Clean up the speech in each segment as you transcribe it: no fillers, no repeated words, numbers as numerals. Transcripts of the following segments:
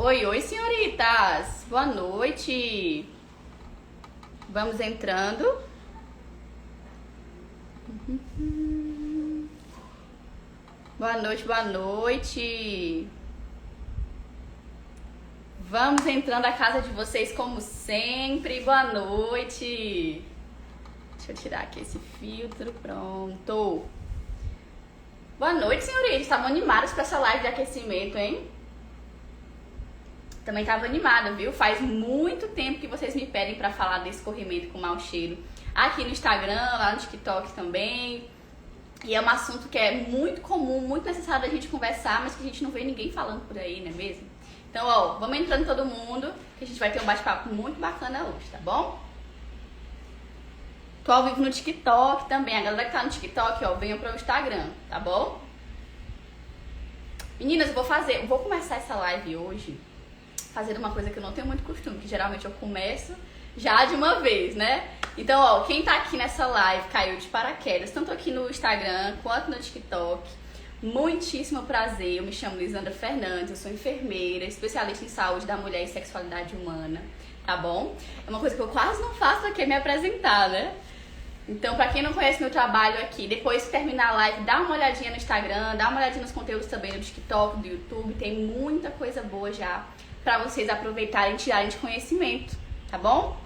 Oi, oi, senhoritas! Boa noite! Vamos entrando. Boa noite, boa noite! Vamos entrando à casa de vocês como sempre. Boa noite! Deixa eu tirar aqui esse filtro, pronto. Boa noite, senhoritas! Estavam animadas com essa live de aquecimento, hein? Também estava animada, viu? Faz muito tempo que vocês me pedem para falar desse corrimento com mau cheiro aqui no Instagram, lá no TikTok também. E é um assunto que é muito comum, muito necessário da gente conversar, mas que a gente não vê ninguém falando por aí, não é mesmo? Então, ó, vamos entrando todo mundo, que a gente vai ter um bate-papo muito bacana hoje, tá bom? Tô ao vivo no TikTok também. A galera que tá no TikTok, ó, venham para o Instagram, tá bom? Meninas, eu vou começar essa live hoje fazendo uma coisa que eu não tenho muito costume, que geralmente eu começo já de uma vez, né? Então, ó, quem tá aqui nessa live caiu de paraquedas, tanto aqui no Instagram quanto no TikTok. Muitíssimo prazer, eu me chamo Lisandra Fernandes, eu sou enfermeira, especialista em saúde da mulher e sexualidade humana, tá bom? É uma coisa que eu quase não faço aqui, é me apresentar, né? Então, pra quem não conhece meu trabalho aqui, depois que terminar a live, dá uma olhadinha no Instagram, dá uma olhadinha nos conteúdos também do TikTok, do YouTube, tem muita coisa boa já pra vocês aproveitarem e tirarem de conhecimento, tá bom?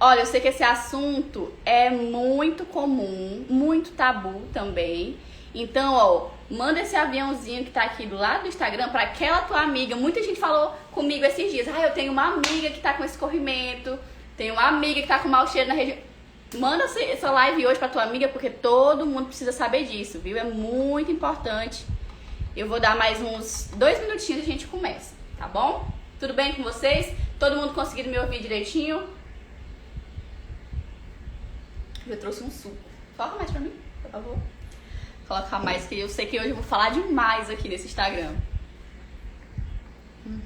Olha, eu sei que esse assunto é muito comum, muito tabu também. Então, ó, manda esse aviãozinho que tá aqui do lado do Instagram pra aquela tua amiga. Muita gente falou comigo esses dias. Eu tenho uma amiga que tá com esse corrimento, tenho uma amiga que tá com mau cheiro na região. Manda essa live hoje pra tua amiga, porque todo mundo precisa saber disso, viu? É muito importante. Eu vou dar mais uns 2 minutinhos e a gente começa, tá bom? Tudo bem com vocês? Todo mundo conseguindo me ouvir direitinho? Eu trouxe um suco. Coloca mais pra mim, por favor. Colocar mais, que eu sei que hoje eu vou falar demais aqui nesse Instagram.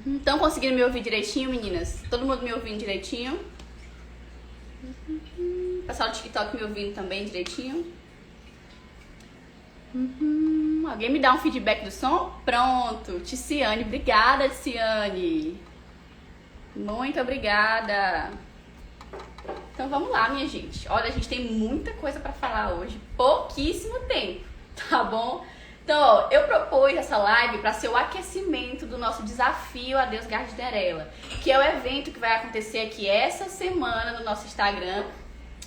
Estão conseguindo me ouvir direitinho, meninas? Todo mundo me ouvindo direitinho? Pessoal do TikTok me ouvindo também direitinho? Alguém me dá um feedback do som? Pronto, Ticiane, obrigada, Ticiane. Muito obrigada. Então vamos lá, minha gente. Olha, a gente tem muita coisa pra falar hoje, pouquíssimo tempo, tá bom? Então, ó, eu propus essa live para ser o aquecimento do nosso desafio Adeus Gardinerela, que é o evento que vai acontecer aqui essa semana no nosso Instagram.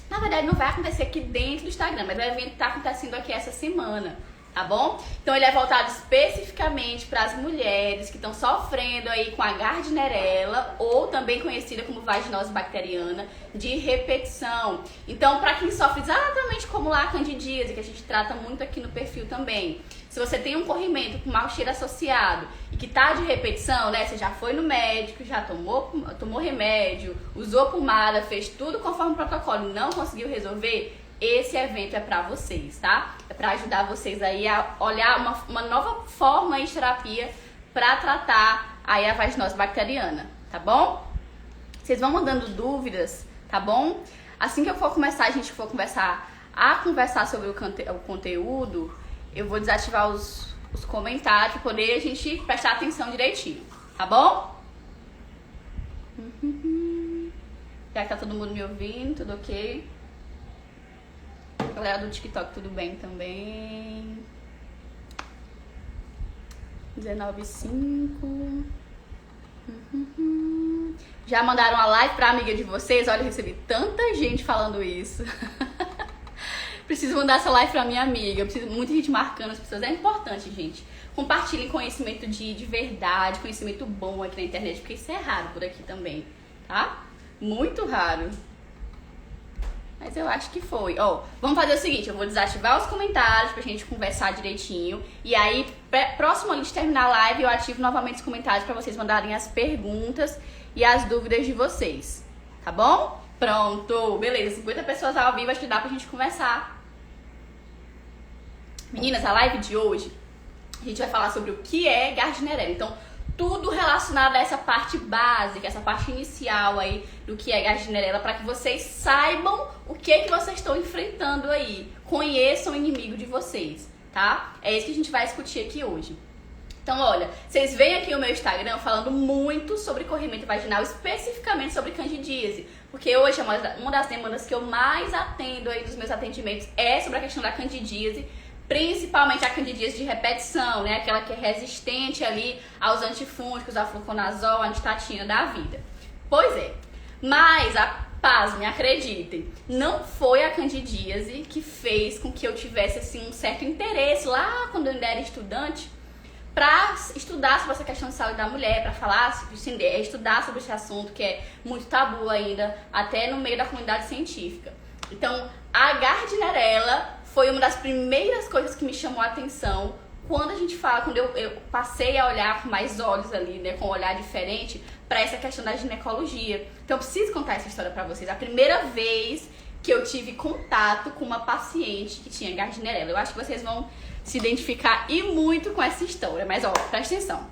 Na verdade, não vai acontecer aqui dentro do Instagram, mas o evento tá acontecendo aqui essa semana, tá bom? Então ele é voltado especificamente para as mulheres que estão sofrendo aí com a Gardnerella, ou também conhecida como vaginose bacteriana, de repetição. Então, para quem sofre exatamente como lá a candidíase, que a gente trata muito aqui no perfil também. Se você tem um corrimento com mau cheiro associado e que tá de repetição, né? Você já foi no médico, já tomou remédio, usou pomada, fez tudo conforme o protocolo e não conseguiu resolver, esse evento é pra vocês, tá? É pra ajudar vocês aí a olhar uma nova forma de terapia pra tratar aí a vaginose bacteriana, tá bom? Vocês vão mandando dúvidas, tá bom? Assim que eu for começar, a gente for conversar sobre o conteúdo, eu vou desativar os comentários pra poder a gente prestar atenção direitinho, tá bom? Já que tá todo mundo me ouvindo, tudo ok? Galera do TikTok, tudo bem também? 19,5. Já mandaram a live pra amiga de vocês? Olha, eu recebi tanta gente falando isso. Preciso mandar essa live pra minha amiga. Muita gente marcando as pessoas. É importante, gente. Compartilhem conhecimento de verdade, conhecimento bom aqui na internet, porque isso é raro por aqui também, tá? Muito raro. Mas eu acho que foi. Ó, vamos fazer o seguinte, eu vou desativar os comentários pra gente conversar direitinho. E aí, próximo antes de terminar a live, eu ativo novamente os comentários pra vocês mandarem as perguntas e as dúvidas de vocês. Tá bom? Pronto. Beleza, 50 pessoas ao vivo, acho que dá pra gente conversar. Meninas, a live de hoje, a gente vai falar sobre o que é Gardnerella. Então, tudo relacionado a essa parte básica, essa parte inicial aí do que é Gardnerella, para que vocês saibam o que vocês estão enfrentando aí, conheçam o inimigo de vocês, tá? É isso que a gente vai discutir aqui hoje. Então, olha, vocês veem aqui o meu Instagram falando muito sobre corrimento vaginal, especificamente sobre candidíase, porque hoje uma das demandas que eu mais atendo aí dos meus atendimentos é sobre a questão da candidíase, principalmente a candidíase de repetição, né? Aquela que é resistente ali aos antifúngicos, a fluconazol, a nistatina da vida. Pois é, mas pasmem, acreditem, não foi a candidíase que fez com que eu tivesse assim um certo interesse lá quando eu ainda era estudante para estudar sobre essa questão de saúde da mulher, para falar, estudar sobre esse assunto que é muito tabu ainda, até no meio da comunidade científica. Então, a Gardnerella foi uma das primeiras coisas que me chamou a atenção quando a gente fala, quando eu passei a olhar com mais olhos ali, né, com um olhar diferente para essa questão da ginecologia. Então, eu preciso contar essa história para vocês. A primeira vez que eu tive contato com uma paciente que tinha Gardnerella, eu acho que vocês vão se identificar e muito com essa história, mas ó, presta atenção.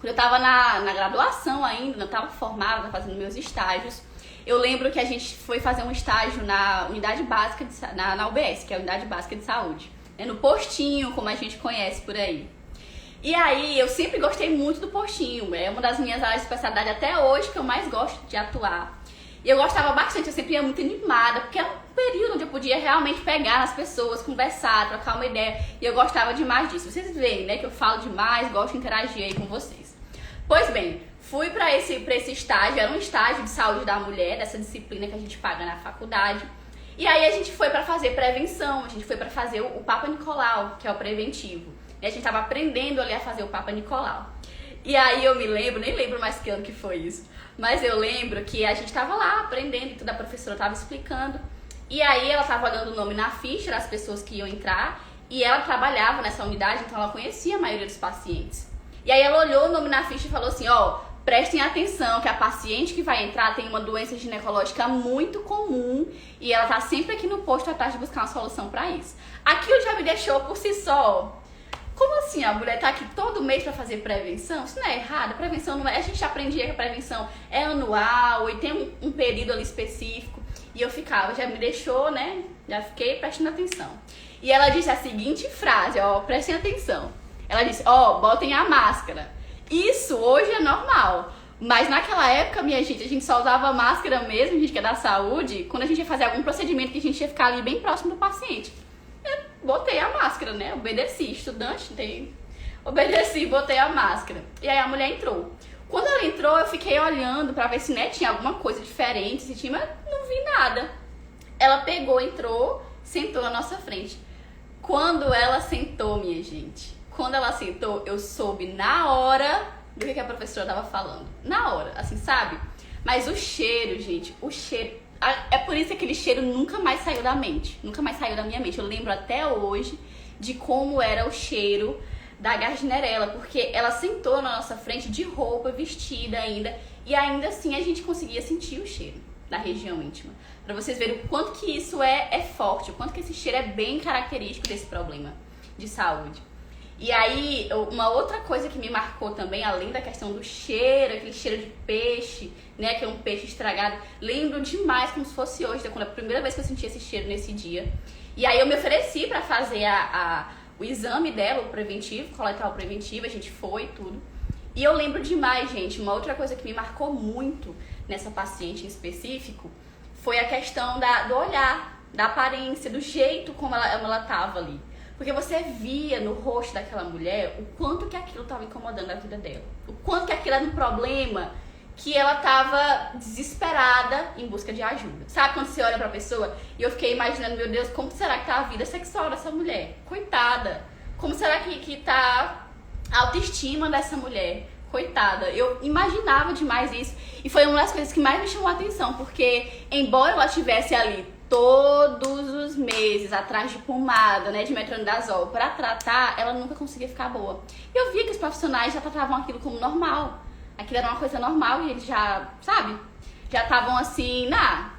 Quando eu tava na graduação ainda, não tava formada, tava fazendo meus estágios, eu lembro que a gente foi fazer um estágio na unidade básica, na UBS, que é a unidade básica de saúde, né, no postinho, como a gente conhece por aí. E aí, eu sempre gostei muito do postinho, é uma das minhas áreas de especialidade até hoje que eu mais gosto de atuar. E eu gostava bastante, eu sempre ia muito animada, porque era um período onde eu podia realmente pegar nas pessoas, conversar, trocar uma ideia. E eu gostava demais disso. Vocês veem, né, que eu falo demais, gosto de interagir aí com vocês. Pois bem, fui pra esse estágio, era um estágio de saúde da mulher, dessa disciplina que a gente paga na faculdade. E aí a gente foi pra fazer prevenção, a gente foi pra fazer o Papa Nicolau, que é o preventivo. E a gente tava aprendendo ali a fazer o Papa Nicolau. E aí eu me lembro, nem lembro mais que ano que foi isso, mas eu lembro que a gente tava lá aprendendo e tudo, a professora tava explicando. E aí ela tava dando o nome na ficha das pessoas que iam entrar e ela trabalhava nessa unidade, então ela conhecia a maioria dos pacientes. E aí ela olhou o nome na ficha e falou assim, ó, prestem atenção que a paciente que vai entrar tem uma doença ginecológica muito comum e ela tá sempre aqui no posto atrás de buscar uma solução pra isso. Aquilo já me deixou por si só. Como assim a mulher tá aqui todo mês pra fazer prevenção? Isso não é errado, a prevenção não é... A gente aprendia que a prevenção é anual e tem um período ali específico. E eu ficava, já me deixou, né? Já fiquei prestando atenção. E ela disse a seguinte frase, ó, prestem atenção. Ela disse, ó, botem a máscara. Isso hoje é normal. Mas naquela época, minha gente, a gente só usava máscara mesmo, a gente que é da saúde, quando a gente ia fazer algum procedimento que a gente ia ficar ali bem próximo do paciente. Botei a máscara, né? Obedeci, estudante, obedeci, botei a máscara. E aí a mulher entrou. Quando ela entrou, eu fiquei olhando pra ver se, né, tinha alguma coisa diferente, se tinha, mas não vi nada. Ela pegou, entrou, sentou na nossa frente. Quando ela sentou, minha gente, quando ela sentou, eu soube na hora do que a professora tava falando. Na hora, assim, sabe? Mas o cheiro, gente, o cheiro... É por isso que aquele cheiro nunca mais saiu da mente, nunca mais saiu da minha mente. Eu lembro até hoje de como era o cheiro da Gardnerella, porque ela sentou na nossa frente de roupa, vestida ainda, e ainda assim a gente conseguia sentir o cheiro da região íntima. Pra vocês verem o quanto que isso é forte, o quanto que esse cheiro é bem característico desse problema de saúde. E aí, uma outra coisa que me marcou também, além da questão do cheiro, aquele cheiro de peixe, né, que é um peixe estragado, lembro demais como se fosse hoje, quando a primeira vez que eu senti esse cheiro nesse dia. E aí eu me ofereci pra fazer o exame dela, o preventivo, coletar o preventivo, a gente foi e tudo. E eu lembro demais, gente, uma outra coisa que me marcou muito nessa paciente em específico, foi a questão do olhar, da aparência, do jeito como ela tava ali. Porque você via no rosto daquela mulher o quanto que aquilo estava incomodando a vida dela. O quanto que aquilo era um problema que ela estava desesperada em busca de ajuda. Sabe quando você olha pra pessoa e eu fiquei imaginando, meu Deus, como será que tá a vida sexual dessa mulher? Coitada. Como será que tá a autoestima dessa mulher? Coitada. Eu imaginava demais isso. E foi uma das coisas que mais me chamou a atenção. Porque embora ela estivesse ali todos os meses atrás de pomada, né, de metronidazol pra tratar, ela nunca conseguia ficar boa. E eu via que os profissionais já tratavam aquilo como normal. Aquilo era uma coisa normal e eles já, sabe, já estavam assim,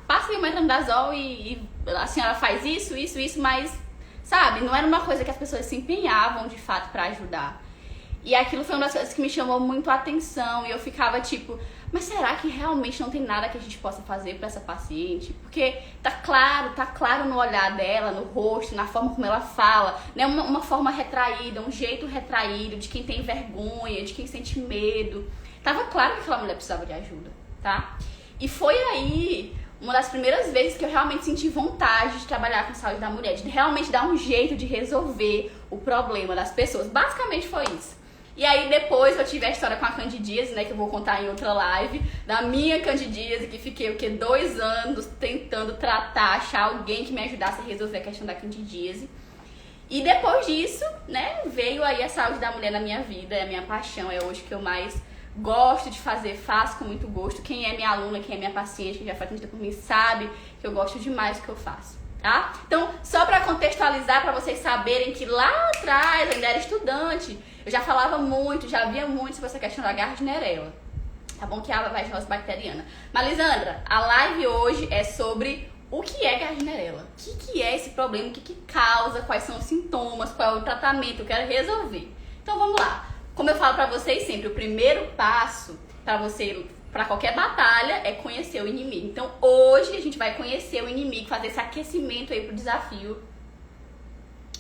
passa aí o metronidazol e a senhora faz isso, mas, sabe, não era uma coisa que as pessoas se empenhavam de fato pra ajudar. E aquilo foi uma das coisas que me chamou muito a atenção. E eu ficava tipo, mas será que realmente não tem nada que a gente possa fazer pra essa paciente? Porque tá claro no olhar dela, no rosto, na forma como ela fala, né? Uma forma retraída, um jeito retraído, de quem tem vergonha, de quem sente medo. Tava claro que aquela mulher precisava de ajuda, tá? E foi aí uma das primeiras vezes que eu realmente senti vontade de trabalhar com saúde da mulher, de realmente dar um jeito de resolver o problema das pessoas. Basicamente foi isso. E aí depois eu tive a história com a candidíase, né, que eu vou contar em outra live, da minha candidíase, que fiquei 2 anos tentando tratar, achar alguém que me ajudasse a resolver a questão da candidíase. E depois disso, né, veio aí a saúde da mulher na minha vida, é a minha paixão, é hoje que eu mais gosto de fazer, faço com muito gosto. Quem é minha aluna, quem é minha paciente, quem já foi atendida por mim, sabe que eu gosto demais do que eu faço, tá? Então, só pra contextualizar, pra vocês saberem que lá atrás, eu ainda era estudante, eu já falava muito, já via muito sobre essa questão da Gardnerella, tá bom? Que é a vaginose bacteriana. Mas, Lisandra, a live hoje é sobre o que é Gardnerella, o que é esse problema, o que causa, quais são os sintomas, qual é o tratamento, eu quero resolver. Então, vamos lá. Como eu falo pra vocês sempre, o primeiro passo pra qualquer batalha é conhecer o inimigo. Então hoje a gente vai conhecer o inimigo, fazer esse aquecimento aí pro desafio.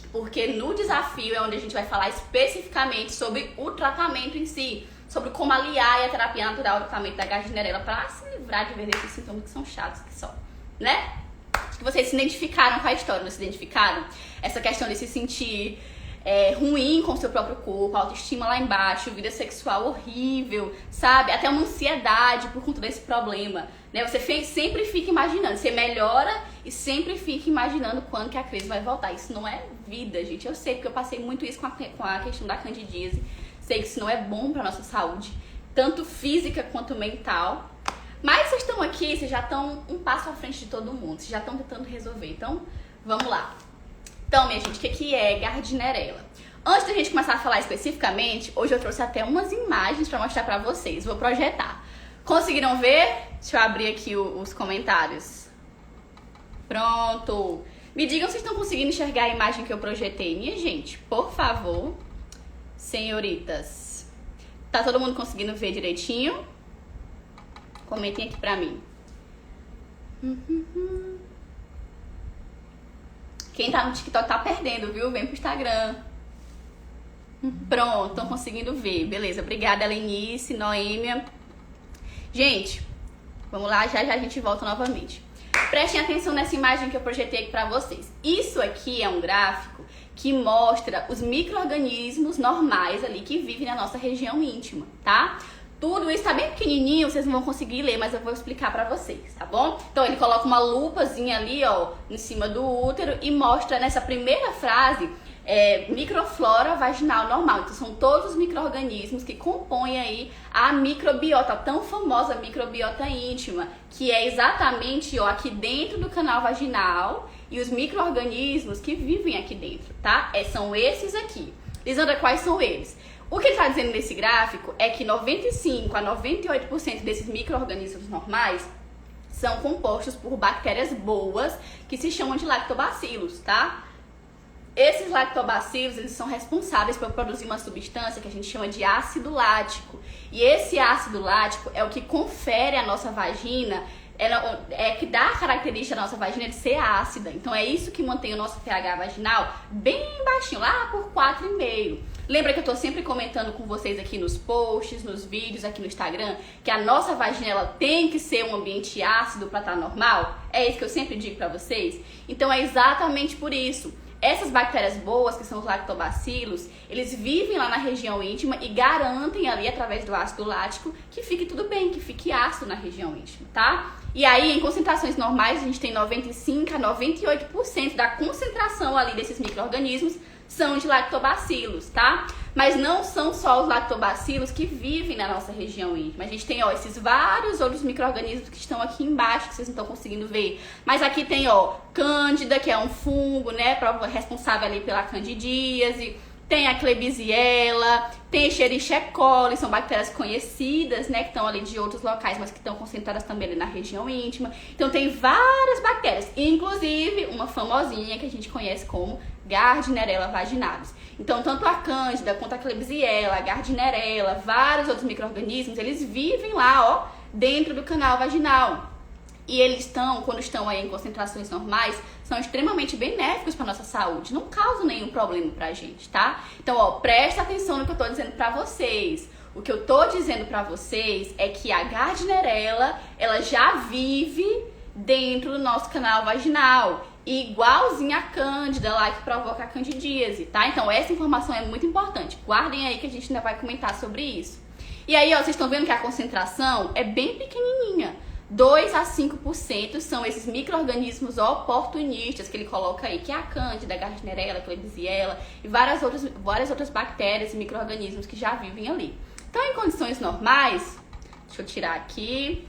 Porque no desafio é onde a gente vai falar especificamente sobre o tratamento em si, sobre como aliar a terapia natural ao tratamento da Gardnerella pra se livrar de ver desses sintomas que são chatos que só, né? Acho que vocês se identificaram com a história, não se identificaram? Essa questão de se sentir ruim com o seu próprio corpo, autoestima lá embaixo, vida sexual horrível, sabe? Até uma ansiedade por conta desse problema, né? Você sempre fica imaginando, você melhora e sempre fica imaginando quando que a crise vai voltar. Isso não é vida, gente. Eu sei, porque eu passei muito isso com a questão da candidíase. Sei que isso não é bom pra nossa saúde, tanto física quanto mental. Mas vocês estão aqui, vocês já estão um passo à frente de todo mundo, vocês já estão tentando resolver. Então, vamos lá. Então, minha gente, o que é Gardnerella? Antes da gente começar a falar especificamente, hoje eu trouxe até umas imagens para mostrar para vocês. Vou projetar. Conseguiram ver? Deixa eu abrir aqui os comentários. Pronto. Me digam se estão conseguindo enxergar a imagem que eu projetei. Minha gente, por favor. Senhoritas. Tá todo mundo conseguindo ver direitinho? Comentem aqui pra mim. Quem tá no TikTok tá perdendo, viu? Vem pro Instagram. Pronto, estão conseguindo ver. Beleza, obrigada, Lenice, Noêmia. Gente, vamos lá, já a gente volta novamente. Prestem atenção nessa imagem que eu projetei aqui pra vocês. Isso aqui é um gráfico que mostra os micro-organismos normais ali que vivem na nossa região íntima, tá? Tudo isso tá bem pequenininho, vocês não vão conseguir ler, mas eu vou explicar pra vocês, tá bom? Então ele coloca uma lupazinha ali, ó, em cima do útero e mostra nessa primeira frase microflora vaginal normal. Então são todos os micro-organismos que compõem aí a microbiota, a tão famosa microbiota íntima, que é exatamente, ó, aqui dentro do canal vaginal e os micro-organismos que vivem aqui dentro, tá? São esses aqui. Lisandra, quais são eles? O que ele está dizendo nesse gráfico é que 95 a 98% desses micro-organismos normais são compostos por bactérias boas que se chamam de lactobacilos, tá? Esses lactobacilos, eles são responsáveis por produzir uma substância que a gente chama de ácido lático. E esse ácido lático é o que confere à nossa vagina, que dá a característica da nossa vagina de ser ácida. Então é isso que mantém o nosso pH vaginal bem baixinho, lá por 4,5. Lembra que eu tô sempre comentando com vocês aqui nos posts, nos vídeos, aqui no Instagram, que a nossa vagina ela tem que ser um ambiente ácido para estar normal? É isso que eu sempre digo pra vocês. Então é exatamente por isso. Essas bactérias boas, que são os lactobacilos, eles vivem lá na região íntima e garantem ali, através do ácido lático, que fique tudo bem, que fique ácido na região íntima, tá? E aí, em concentrações normais, a gente tem 95 a 98% da concentração ali desses micro-organismos são de lactobacilos, tá? Mas não são só os lactobacilos que vivem na nossa região íntima. A gente tem, ó, esses vários outros micro-organismos que estão aqui embaixo, que vocês não estão conseguindo ver. Mas aqui tem, ó, Cândida, que é um fungo, né, responsável ali pela candidíase. Tem a Klebsiella, tem Escherichia coli, são bactérias conhecidas, né, que estão ali de outros locais, mas que estão concentradas também ali na região íntima. Então tem várias bactérias, inclusive uma famosinha que a gente conhece como Gardnerella vaginalis. Então, tanto a Cândida quanto a Klebsiella, a Gardnerella, vários outros micro-organismos, eles vivem lá, ó, dentro do canal vaginal. E eles estão, quando estão aí em concentrações normais, são extremamente benéficos para nossa saúde. Não causam nenhum problema pra gente, tá? Então, ó, presta atenção no que eu tô dizendo pra vocês. O que eu tô dizendo pra vocês é que a Gardnerella, ela já vive dentro do nosso canal vaginal. Igualzinho a Cândida lá que provoca a candidíase, tá? Então, essa informação é muito importante. Guardem aí que a gente ainda vai comentar sobre isso. E aí, ó, vocês estão vendo que a concentração é bem pequenininha. 2 a 5% são esses micro-organismos oportunistas que ele coloca aí, que é a Cândida, a Gardnerella, a Klebsiella e várias outras bactérias e micro-organismos que já vivem ali. Então, em condições normais, deixa eu tirar aqui,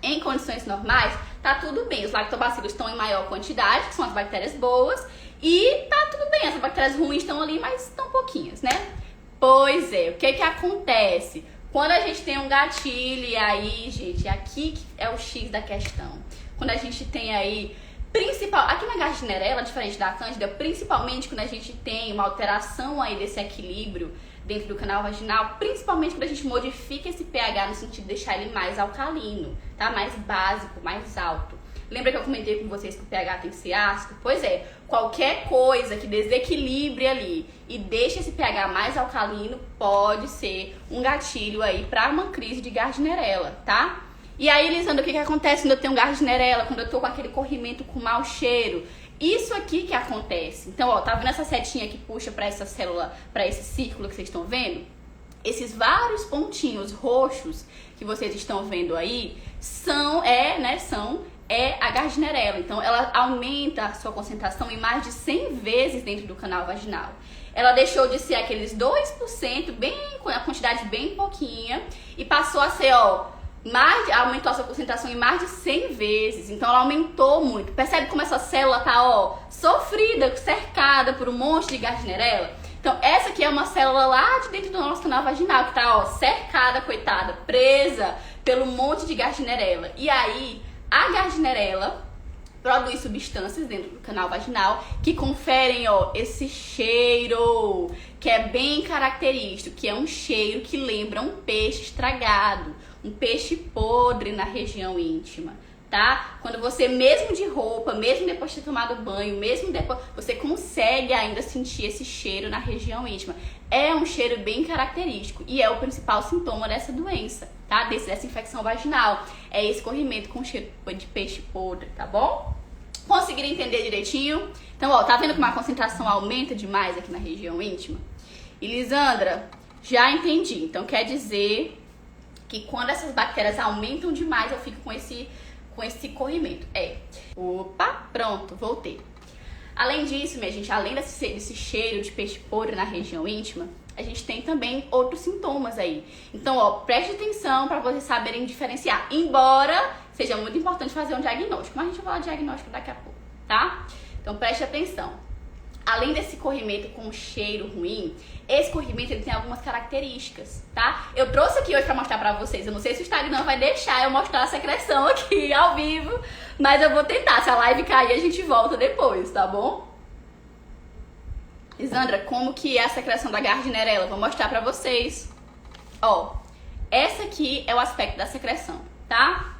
em condições normais, tá tudo bem. Os lactobacilos estão em maior quantidade, que são as bactérias boas, e tá tudo bem. As bactérias ruins estão ali, mas estão pouquinhas, né? Pois é, o que que acontece? Quando a gente tem um gatilho, e aí, gente, aqui é o X da questão. Quando a gente tem aí, aqui na Gardnerella, diferente da Cândida, principalmente quando a gente tem uma alteração aí desse equilíbrio dentro do canal vaginal, principalmente quando a gente modifica esse pH no sentido de deixar ele mais alcalino, tá? Mais básico, mais alto. Lembra que eu comentei com vocês que o pH tem que ser ácido? Pois é, qualquer coisa que desequilibre ali e deixe esse pH mais alcalino pode ser um gatilho aí para uma crise de Gardnerella, tá? E aí, Lisandra, o que acontece quando eu tenho Gardnerella, quando eu tô com aquele corrimento com mau cheiro? Isso aqui que acontece. Então, ó, tá vendo essa setinha que puxa para essa célula, para esse círculo que vocês estão vendo? Esses vários pontinhos roxos que vocês estão vendo aí são a Gardnerella. Então, ela aumenta a sua concentração em mais de 100 vezes dentro do canal vaginal. Ela deixou de ser aqueles 2%, com a quantidade bem pouquinha, e passou a ser, ó, aumentou a sua concentração em mais de 100 vezes. Então, ela aumentou muito. Percebe como essa célula tá, ó, sofrida, cercada por um monte de Gardnerella? Então, essa aqui é uma célula lá de dentro do nosso canal vaginal, que tá, ó, cercada, coitada, presa pelo monte de Gardnerella. E aí, a Gardnerella produz substâncias dentro do canal vaginal que conferem, ó, esse cheiro que é bem característico, que é um cheiro que lembra um peixe estragado, um peixe podre na região íntima, tá? Quando você, mesmo de roupa, mesmo depois de ter tomado banho, mesmo depois, você consegue ainda sentir esse cheiro na região íntima. É um cheiro bem característico e é o principal sintoma dessa doença, tá? Dessa infecção vaginal. É esse corrimento com cheiro de peixe podre, tá bom? Conseguiram entender direitinho? Então, ó, tá vendo como a concentração aumenta demais aqui na região íntima? E, Lisandra, já entendi. Então, quer dizer que quando essas bactérias aumentam demais, eu fico com esse corrimento. Opa, pronto, voltei. Além disso, minha gente, além desse cheiro de peixe podre na região íntima, a gente tem também outros sintomas aí. Então, ó, preste atenção para vocês saberem diferenciar. Embora seja muito importante fazer um diagnóstico, mas a gente vai falar de diagnóstico daqui a pouco, tá? Então, preste atenção. Além desse corrimento com cheiro ruim, esse corrimento ele tem algumas características, tá? Eu trouxe aqui hoje pra mostrar pra vocês. Eu não sei se o Instagram vai deixar eu mostrar a secreção aqui ao vivo, mas eu vou tentar. Se a live cair, a gente volta depois, tá bom? Lisandra, como que é a secreção da Gardnerella? Vou mostrar pra vocês. Ó, essa aqui é o aspecto da secreção, tá?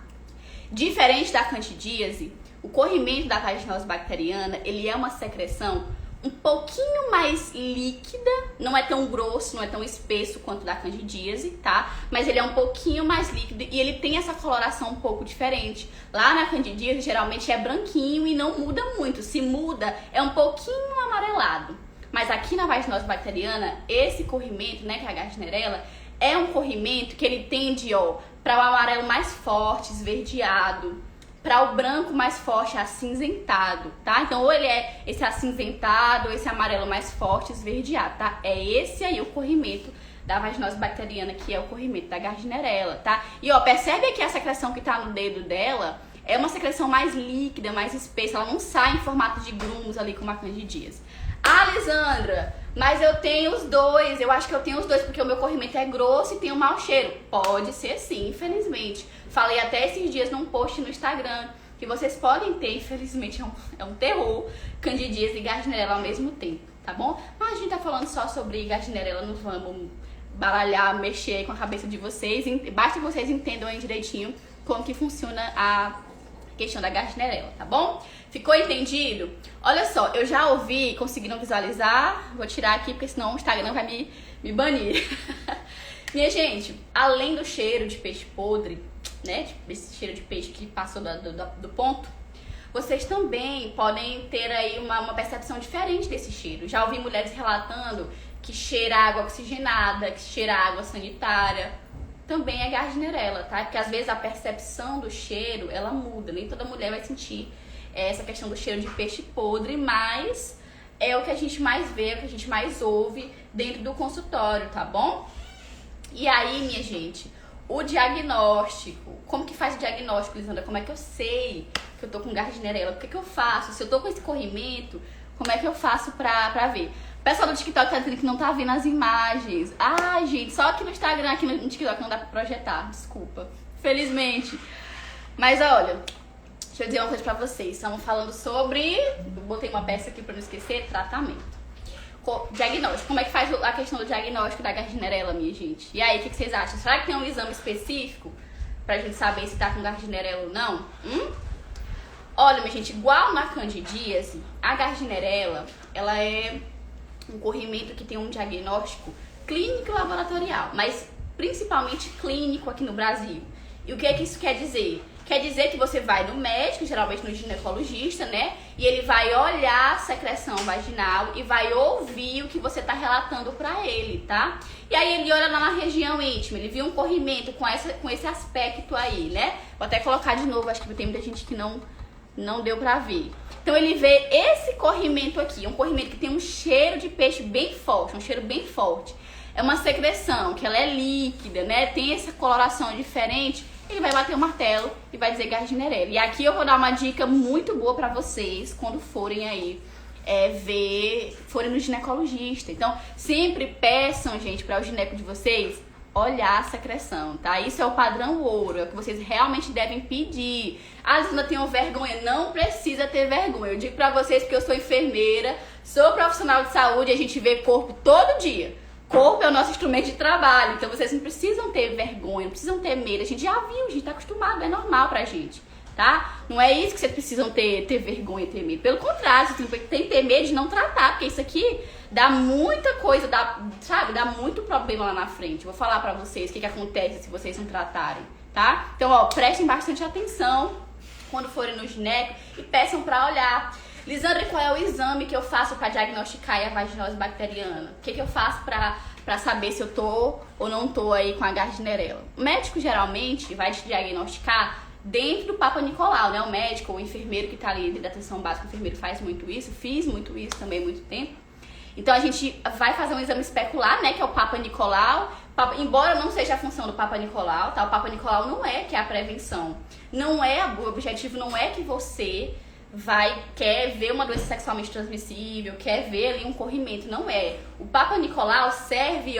Diferente da candidíase, o corrimento da vaginose bacteriana, ele é uma secreção um pouquinho mais líquida, não é tão grosso, não é tão espesso quanto da candidíase, tá? Mas ele é um pouquinho mais líquido e ele tem essa coloração um pouco diferente. Lá na candidíase, geralmente é branquinho e não muda muito. Se muda, é um pouquinho amarelado. Mas aqui na vaginose bacteriana, esse corrimento, né, que é a Gardnerella, é um corrimento que ele tende, ó, para o amarelo mais forte, esverdeado, para o branco mais forte, acinzentado, tá? Então, ou ele é esse acinzentado, ou esse amarelo mais forte, esverdeado, tá? É esse aí o corrimento da vaginose bacteriana, que é o corrimento da Gardnerella, tá? E, ó, percebe aqui a secreção que tá no dedo dela? É uma secreção mais líquida, mais espessa, ela não sai em formato de grumos ali como a candidíase. Ah, Lisandra, mas eu tenho os dois, eu acho que eu tenho os dois porque o meu corrimento é grosso e tem um mau cheiro. Pode ser sim, infelizmente. Falei até esses dias num post no Instagram que vocês podem ter, infelizmente é um terror, candidíase e gardnerella ao mesmo tempo, tá bom? Mas a gente tá falando só sobre gardnerella, não vamos baralhar, mexer com a cabeça de vocês, basta que vocês entendam aí direitinho como que funciona a questão da gardnerella, tá bom? Ficou entendido? Olha só, eu já ouvi, conseguiram visualizar? Vou tirar aqui porque senão o Instagram vai me banir. Minha gente, além do cheiro de peixe podre, né, esse cheiro de peixe que passou do ponto, vocês também podem ter aí uma percepção diferente desse cheiro. Já ouvi mulheres relatando que cheira água oxigenada, que cheira água sanitária. Também é gardnerella, tá? Porque às vezes a percepção do cheiro, ela muda. Nem toda mulher vai sentir essa questão do cheiro de peixe podre, mas é o que a gente mais vê, é o que a gente mais ouve dentro do consultório, tá bom? E aí, minha gente, o diagnóstico. Como que faz o diagnóstico, Lisandra? Como é que eu sei que eu tô com gardnerella? O que eu faço? Se eu tô com esse corrimento, como é que eu faço pra ver? O pessoal do TikTok tá dizendo que não tá vendo as imagens. Ai, gente, só aqui no Instagram, aqui no TikTok não dá pra projetar. Desculpa. Felizmente. Mas olha, deixa eu dizer uma coisa pra vocês. Estamos falando sobre... Botei uma peça aqui pra não esquecer. Tratamento. Diagnóstico. Como é que faz a questão do diagnóstico da gardnerella, minha gente? E aí, o que vocês acham? Será que tem um exame específico pra gente saber se tá com gardnerella ou não? Olha, minha gente, igual na candidíase, a gardnerella, ela é um corrimento que tem um diagnóstico clínico e laboratorial, mas principalmente clínico aqui no Brasil. E o que é que isso quer dizer? Quer dizer que você vai no médico, geralmente no ginecologista, né? E ele vai olhar a secreção vaginal e vai ouvir o que você tá relatando pra ele, tá? E aí ele olha lá na região íntima, ele viu um corrimento com esse aspecto aí, né? Vou até colocar de novo, acho que tem muita gente que não deu pra ver. Então ele vê esse corrimento aqui, um corrimento que tem um cheiro de peixe bem forte, um cheiro bem forte. É uma secreção, que ela é líquida, né? Tem essa coloração diferente. Ele vai bater o martelo e vai dizer gardnerella. E aqui eu vou dar uma dica muito boa pra vocês quando forem aí forem no ginecologista. Então, sempre peçam, gente, para o gineco de vocês olhar a secreção, tá? Isso é o padrão ouro, é o que vocês realmente devem pedir. Ah, Lisandra, tenho vergonha. Não precisa ter vergonha. Eu digo pra vocês porque eu sou enfermeira, sou profissional de saúde e a gente vê corpo todo dia. Corpo é o nosso instrumento de trabalho, então vocês não precisam ter vergonha, não precisam ter medo. A gente já viu, a gente tá acostumado, é normal pra gente, tá? Não é isso que vocês precisam ter vergonha, ter medo. Pelo contrário, vocês têm que ter medo de não tratar, porque isso aqui dá muita coisa, dá muito problema lá na frente. Vou falar pra vocês o que acontece se vocês não tratarem, tá? Então, ó, prestem bastante atenção quando forem no gineco e peçam pra olhar. Lisandra, qual é o exame que eu faço para diagnosticar a vaginose bacteriana? O que eu faço para saber se eu tô ou não tô aí com a gardnerella? O médico geralmente vai te diagnosticar dentro do Papa Nicolau, né? O médico ou o enfermeiro que tá ali da atenção básica, o enfermeiro faz muito isso, fiz muito isso também há muito tempo. Então a gente vai fazer um exame especular, né? Que é o Papa Nicolau. Embora não seja a função do Papa Nicolau, tá? O Papa Nicolau não é que é a prevenção. O objetivo não é que você quer ver uma doença sexualmente transmissível, quer ver ali um corrimento, não é. O Papa Nicolau serve,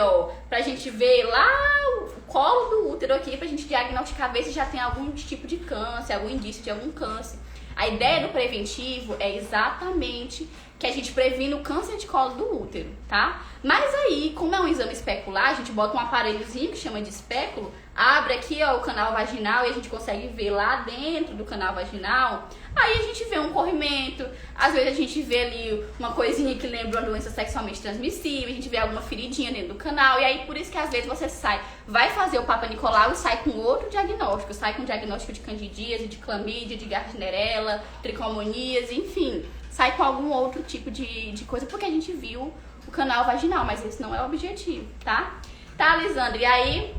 pra gente ver lá o colo do útero aqui, pra gente diagnosticar, ver se já tem algum tipo de câncer, algum indício de algum câncer. A ideia do preventivo é exatamente que a gente previne o câncer de colo do útero, tá? Mas aí, como é um exame especular, a gente bota um aparelhozinho que chama de espéculo, abre aqui, o canal vaginal e a gente consegue ver lá dentro do canal vaginal. Aí a gente vê um corrimento, às vezes a gente vê ali uma coisinha que lembra uma doença sexualmente transmissível, a gente vê alguma feridinha dentro do canal, e aí por isso que às vezes você vai fazer o Papa Nicolau e sai com outro diagnóstico, sai com diagnóstico de candidíase, de clamídia, de gardnerella, tricomoníase, enfim, sai com algum outro tipo de coisa, porque a gente viu o canal vaginal, mas esse não é o objetivo, tá? Tá, Lisandra, e aí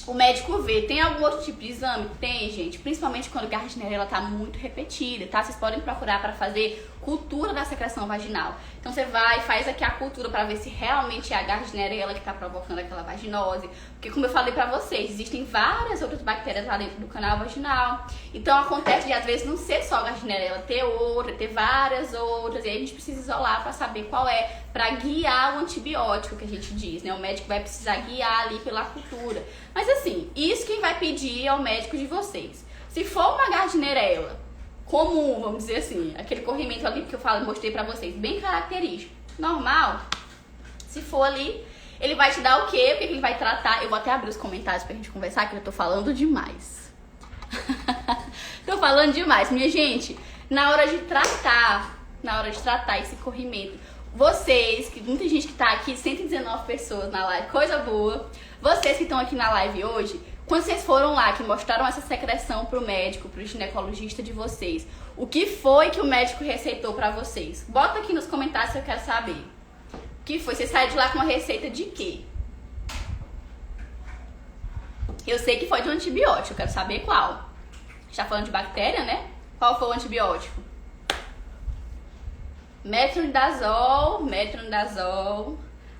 o médico vê, tem algum outro tipo de exame? Tem, gente, principalmente quando a gardnerella tá muito repetida, tá? Vocês podem procurar para fazer cultura da secreção vaginal. Então você faz aqui a cultura para ver se realmente é a gardnerella que tá provocando aquela vaginose. Porque como eu falei para vocês, existem várias outras bactérias lá dentro do canal vaginal. Então acontece de às vezes não ser só a gardnerella, ter várias outras. E aí a gente precisa isolar para saber qual é, para guiar o antibiótico que a gente diz, né? O médico vai precisar guiar ali pela cultura. Mas assim, isso quem vai pedir é o médico de vocês. Se for uma gardnerella comum, vamos dizer assim. Aquele corrimento ali que eu mostrei pra vocês, bem característico. Normal. Se for ali, ele vai te dar o quê? O que ele vai tratar? Eu vou até abrir os comentários pra gente conversar, que eu tô falando demais. Tô falando demais. Minha gente, na hora de tratar esse corrimento, vocês, que muita gente que tá aqui, 119 pessoas na live, coisa boa. Vocês que estão aqui na live hoje, quando vocês foram lá, que mostraram essa secreção pro médico, pro ginecologista de vocês, o que foi que o médico receitou pra vocês? Bota aqui nos comentários que eu quero saber. O que foi? Você saiu de lá com uma receita de quê? Eu sei que foi de um antibiótico, eu quero saber qual. A gente tá falando de bactéria, né? Qual foi o antibiótico? Metronidazol.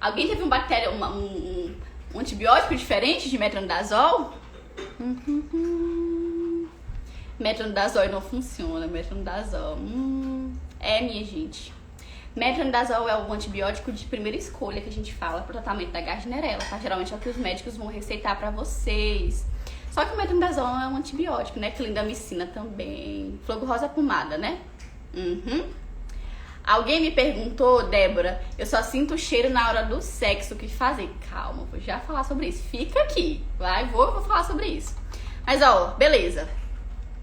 Alguém teve um antibiótico diferente de metronidazol? Metronidazol não funciona, metronidazol. Minha gente. Metronidazol é o antibiótico de primeira escolha que a gente fala pro tratamento da Gardnerella, tá? Geralmente é o que os médicos vão receitar pra vocês. Só que o metronidazol não é um antibiótico, né? Clindamicina também. Fogo rosa pomada, né? Alguém me perguntou, Débora, eu só sinto o cheiro na hora do sexo, o que fazer? Calma, vou já falar sobre isso. Fica aqui, vou falar sobre isso. Mas ó, beleza.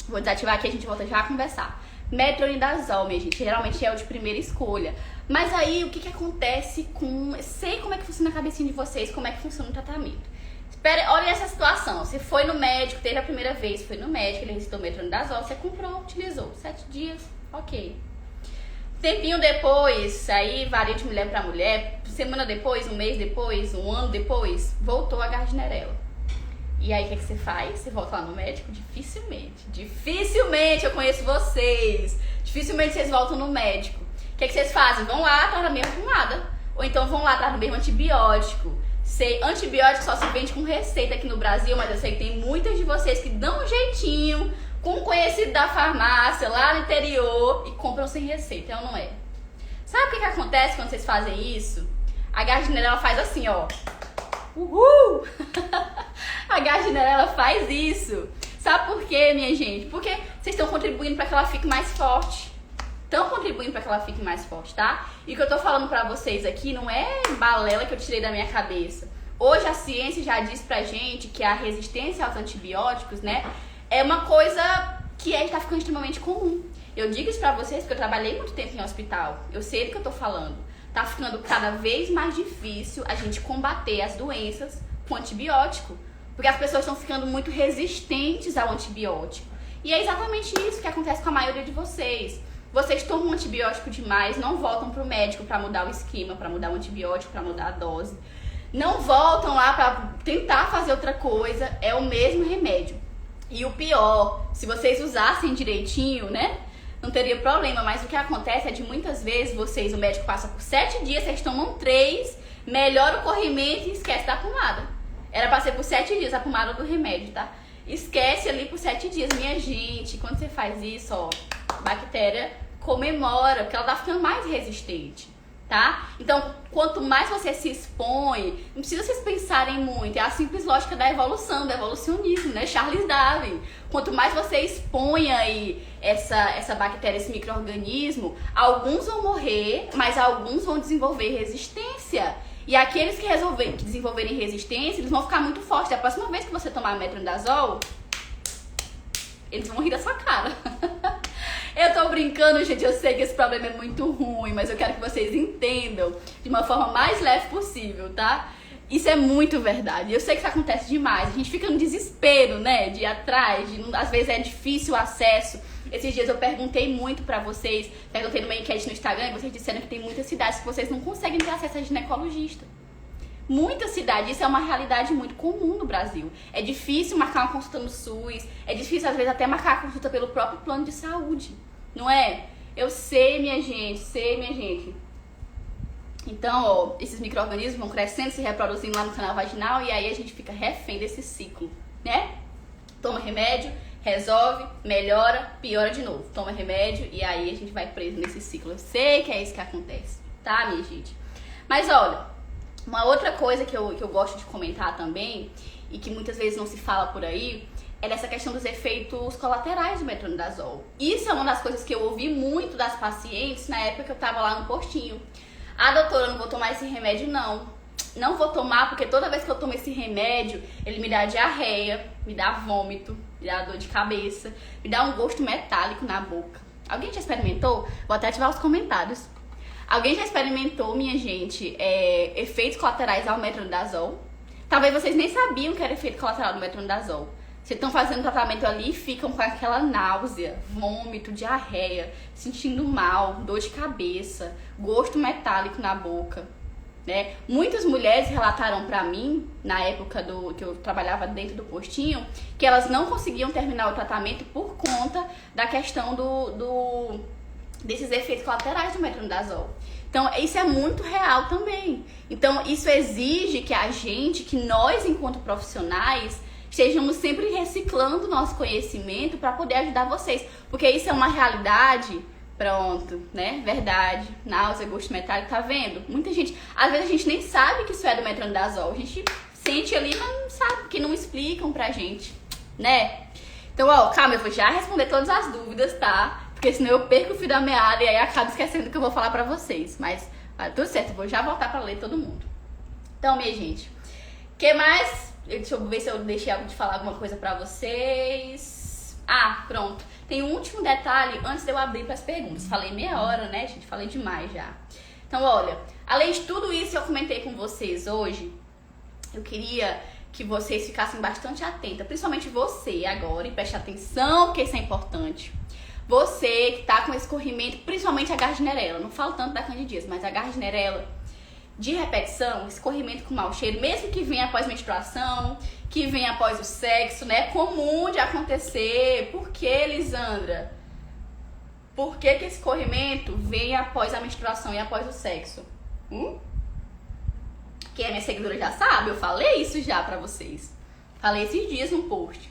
Vou desativar aqui, a gente volta já a conversar. Metronidazol, minha gente, geralmente é o de primeira escolha. Mas aí, o que acontece com... Sei como é que funciona a cabecinha de vocês, como é que funciona o tratamento. Olha essa situação, você foi no médico, teve a primeira vez, foi no médico, ele receitou metronidazol, você comprou, utilizou, 7 dias, ok. Tempinho depois, aí varia de mulher pra mulher, semana depois, um mês depois, um ano depois, voltou a Gardnerella. E aí o que você faz? Você volta lá no médico? Dificilmente eu conheço vocês. Dificilmente vocês voltam no médico. O que vocês fazem? Vão lá atrás da mesma pomada. Ou então vão lá atrás do mesmo antibiótico. Antibiótico só se vende com receita aqui no Brasil, mas eu sei que tem muitas de vocês que dão um jeitinho com um conhecido da farmácia lá no interior e compram sem receita, é ou não é? Sabe o que acontece quando vocês fazem isso? A Gardnerella faz assim, ó. Uhul! A Gardnerella faz isso. Sabe por quê, minha gente? Porque vocês estão contribuindo para que ela fique mais forte. Estão contribuindo para que ela fique mais forte, tá? E o que eu tô falando pra vocês aqui não é balela que eu tirei da minha cabeça. Hoje a ciência já diz pra gente que a resistência aos antibióticos, né, é uma coisa que está ficando extremamente comum. Eu digo isso pra vocês porque eu trabalhei muito tempo em hospital. Eu sei do que eu tô falando. Tá ficando cada vez mais difícil a gente combater as doenças com antibiótico. Porque as pessoas estão ficando muito resistentes ao antibiótico. E é exatamente isso que acontece com a maioria de vocês. Vocês tomam antibiótico demais, não voltam pro médico pra mudar o esquema, pra mudar o antibiótico, pra mudar a dose. Não voltam lá pra tentar fazer outra coisa, é o mesmo remédio. E o pior, se vocês usassem direitinho, né, não teria problema. Mas o que acontece é de muitas vezes o médico passa por 7 dias, vocês tomam 3, melhora o corrimento e esquece da pomada. Era pra ser por 7 dias a pomada do remédio, tá? Esquece ali por 7 dias. Minha gente, quando você faz isso, ó, a bactéria comemora, porque ela tá ficando mais resistente, tá? Então, quanto mais você se expõe, não precisa vocês pensarem muito, é a simples lógica da evolução, do evolucionismo, né? Charles Darwin. Quanto mais você expõe aí essa bactéria, esse micro-organismo, alguns vão morrer, mas alguns vão desenvolver resistência. E aqueles que desenvolverem resistência, eles vão ficar muito fortes. Da próxima vez que você tomar metronidazol, eles vão rir da sua cara. Eu tô brincando, gente, eu sei que esse problema é muito ruim, mas eu quero que vocês entendam de uma forma mais leve possível, tá? Isso é muito verdade. Eu sei que isso acontece demais. A gente fica no desespero, né, de ir atrás, às vezes é difícil o acesso. Esses dias eu perguntei muito pra vocês, perguntei numa enquete no Instagram e vocês disseram que tem muitas cidades que vocês não conseguem ter acesso a ginecologista. Muitas cidades, isso é uma realidade muito comum no Brasil. É difícil marcar uma consulta no SUS, é difícil às vezes até marcar a consulta pelo próprio plano de saúde, não é? Eu sei, minha gente, Então, ó, esses micro-organismos vão crescendo, se reproduzindo lá no canal vaginal e aí a gente fica refém desse ciclo, né? Toma remédio, resolve, melhora, piora de novo. Toma remédio e aí a gente vai preso nesse ciclo. Eu sei que é isso que acontece, tá, minha gente? Mas olha, uma outra coisa que eu gosto de comentar também, e que muitas vezes não se fala por aí, é dessa questão dos efeitos colaterais do metronidazol. Isso é uma das coisas que eu ouvi muito das pacientes na época que eu tava lá no postinho. Ah, doutora, eu não vou tomar esse remédio não. Não vou tomar porque toda vez que eu tomo esse remédio, ele me dá diarreia, me dá vômito, me dá dor de cabeça, me dá um gosto metálico na boca. Alguém já experimentou? Vou até ativar os comentários. Alguém já experimentou, minha gente, efeitos colaterais ao metronidazol? Talvez vocês nem sabiam que era efeito colateral do metronidazol. Vocês estão fazendo tratamento ali e ficam com aquela náusea, vômito, diarreia, sentindo mal, dor de cabeça, gosto metálico na boca, né? Muitas mulheres relataram pra mim, na época que eu trabalhava dentro do postinho, que elas não conseguiam terminar o tratamento por conta da questão desses efeitos colaterais do metronidazol. Então, isso é muito real também. Então, isso exige que nós, enquanto profissionais, estejamos sempre reciclando nosso conhecimento para poder ajudar vocês. Porque isso é uma realidade, pronto, né? Verdade. Náusea, gosto metálico, tá vendo? Muita gente, às vezes a gente nem sabe que isso é do metronidazol. A gente sente ali, mas não sabe, porque não explicam pra gente, né? Então, ó, calma, eu vou já responder todas as dúvidas, tá? Porque senão eu perco o fio da meada e aí acabo esquecendo o que eu vou falar pra vocês. Mas, tudo certo, eu vou já voltar pra ler todo mundo. Então, minha gente, o que mais? Deixa eu ver se eu deixei algo de falar alguma coisa pra vocês. Ah, pronto. Tem um último detalhe antes de eu abrir para as perguntas. Falei meia hora, né, gente? Falei demais já. Então, olha, além de tudo isso que eu comentei com vocês hoje, eu queria que vocês ficassem bastante atentas, principalmente você agora, e preste atenção, porque isso é importante. Você que tá com escorrimento, principalmente a gardnerella, não falo tanto da candidíase, mas a gardnerella de repetição, escorrimento com mau cheiro, mesmo que venha após menstruação, que venha após o sexo, né? É comum de acontecer. Por que, Lisandra? Por que esse escorrimento vem após a menstruação e após o sexo? Quem é minha seguidora já sabe, eu falei isso já pra vocês. Falei esses dias no post.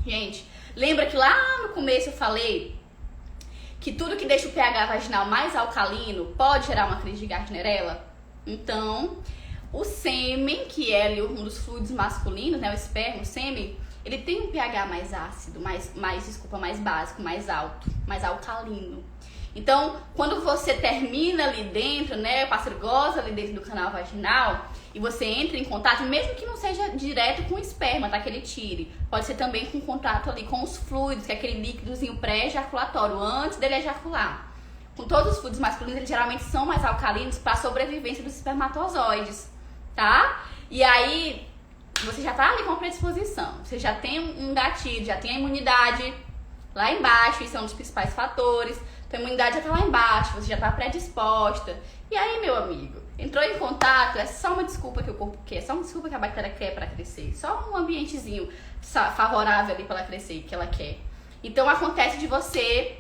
Gente, lembra que lá no começo eu falei que tudo que deixa o pH vaginal mais alcalino pode gerar uma crise de gardnerella? Então, o sêmen, que é ali um dos fluidos masculinos, né, o esperma, o sêmen, ele tem um pH mais ácido, mais básico, mais alto, mais alcalino. Então, quando você termina ali dentro, né, o parceiro goza ali dentro do canal vaginal e você entra em contato, mesmo que não seja direto com o esperma, tá, que ele tire, pode ser também com contato ali com os fluidos, que é aquele líquidozinho pré-ejaculatório, antes dele ejacular. Com todos os fluidos masculinos, eles geralmente são mais alcalinos para a sobrevivência dos espermatozoides, tá? E aí, você já tá ali com a predisposição, você já tem um gatilho, já tem a imunidade lá embaixo, isso é um dos principais fatores. Então, a imunidade já tá lá embaixo, você já tá predisposta. E aí, meu amigo, entrou em contato, é só uma desculpa que o corpo quer, só uma desculpa que a bactéria quer para crescer, só um ambientezinho favorável ali para ela crescer, que ela quer. Então, acontece de você,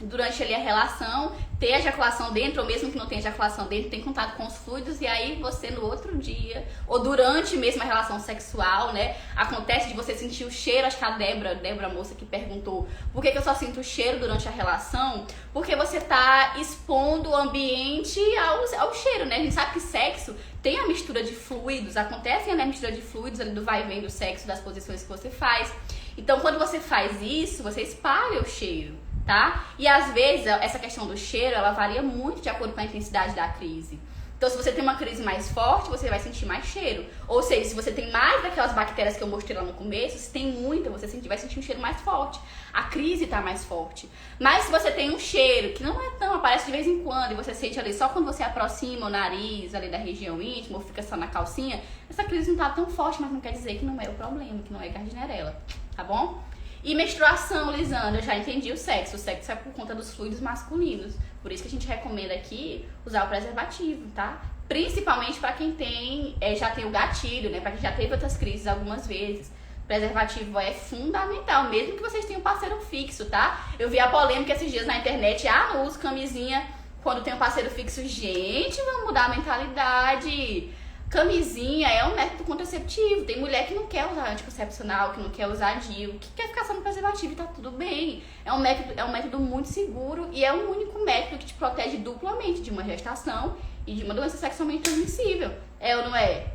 durante ali a relação, ter ejaculação dentro, ou mesmo que não tenha ejaculação dentro, tem contato com os fluidos, e aí você no outro dia, ou durante mesmo a relação sexual, né, acontece de você sentir o cheiro. Acho que a Débora moça que perguntou por que eu só sinto o cheiro durante a relação, porque você tá expondo o ambiente ao cheiro, né, a gente sabe que sexo tem a mistura de fluidos, acontece a mistura de fluidos ali do vai e vem do sexo, das posições que você faz. Então, quando você faz isso, você espalha o cheiro, tá? E às vezes essa questão do cheiro, ela varia muito de acordo com a intensidade da crise. Então, se você tem uma crise mais forte, você vai sentir mais cheiro. Ou seja, se você tem mais daquelas bactérias que eu mostrei lá no começo, se tem muita, você vai sentir um cheiro mais forte. A crise tá mais forte. Mas se você tem um cheiro que não é tão, aparece de vez em quando, e você sente ali só quando você aproxima o nariz ali da região íntima, ou fica só na calcinha, essa crise não tá tão forte, mas não quer dizer que não é o problema, que não é gardnerella, tá bom? E menstruação, Lisandra, eu já entendi o sexo. O sexo é por conta dos fluidos masculinos. Por isso que a gente recomenda aqui usar o preservativo, tá? Principalmente para quem já tem o gatilho, né? Para quem já teve outras crises algumas vezes. Preservativo é fundamental, mesmo que vocês tenham um parceiro fixo, tá? Eu vi a polêmica esses dias na internet. Não uso camisinha quando tem um parceiro fixo. Gente, vamos mudar a mentalidade. Camisinha é um método contraceptivo. Tem mulher que não quer usar anticoncepcional, que não quer usar DIU, que quer ficar só no preservativo e tá tudo bem. É um método muito seguro e é o único método que te protege duplamente de uma gestação e de uma doença sexualmente transmissível. É ou não é?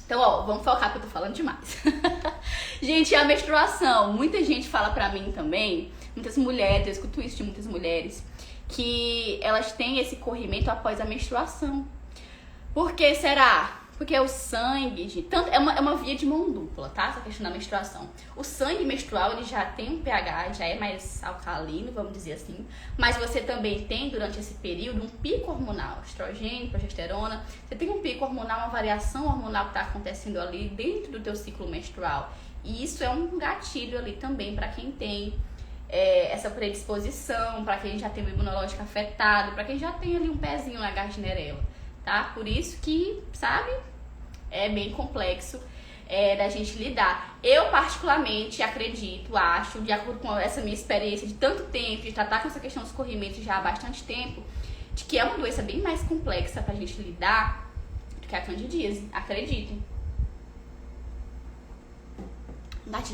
Então, ó, vamos focar que eu tô falando demais. Gente, a menstruação. Muita gente fala pra mim também, muitas mulheres, eu escuto isso de muitas mulheres, que elas têm esse corrimento após a menstruação. Por que será? Porque o sangue, tanto é uma via de mão dupla, tá? Essa questão da menstruação. O sangue menstrual, ele já tem um pH, já é mais alcalino, vamos dizer assim. Mas você também tem, durante esse período, um pico hormonal. Estrogênio, progesterona. Você tem um pico hormonal, uma variação hormonal que está acontecendo ali dentro do teu ciclo menstrual. E isso é um gatilho ali também para quem tem essa predisposição, para quem já tem o imunológico afetado, para quem já tem ali um pezinho na Gardnerella. Tá? Por isso que, sabe, é bem complexo da gente lidar. Eu, particularmente, acredito, acho, de acordo com essa minha experiência de tanto tempo, de tratar com essa questão dos corrimentos já há bastante tempo, de que é uma doença bem mais complexa pra gente lidar do que a candidíase. Acreditem.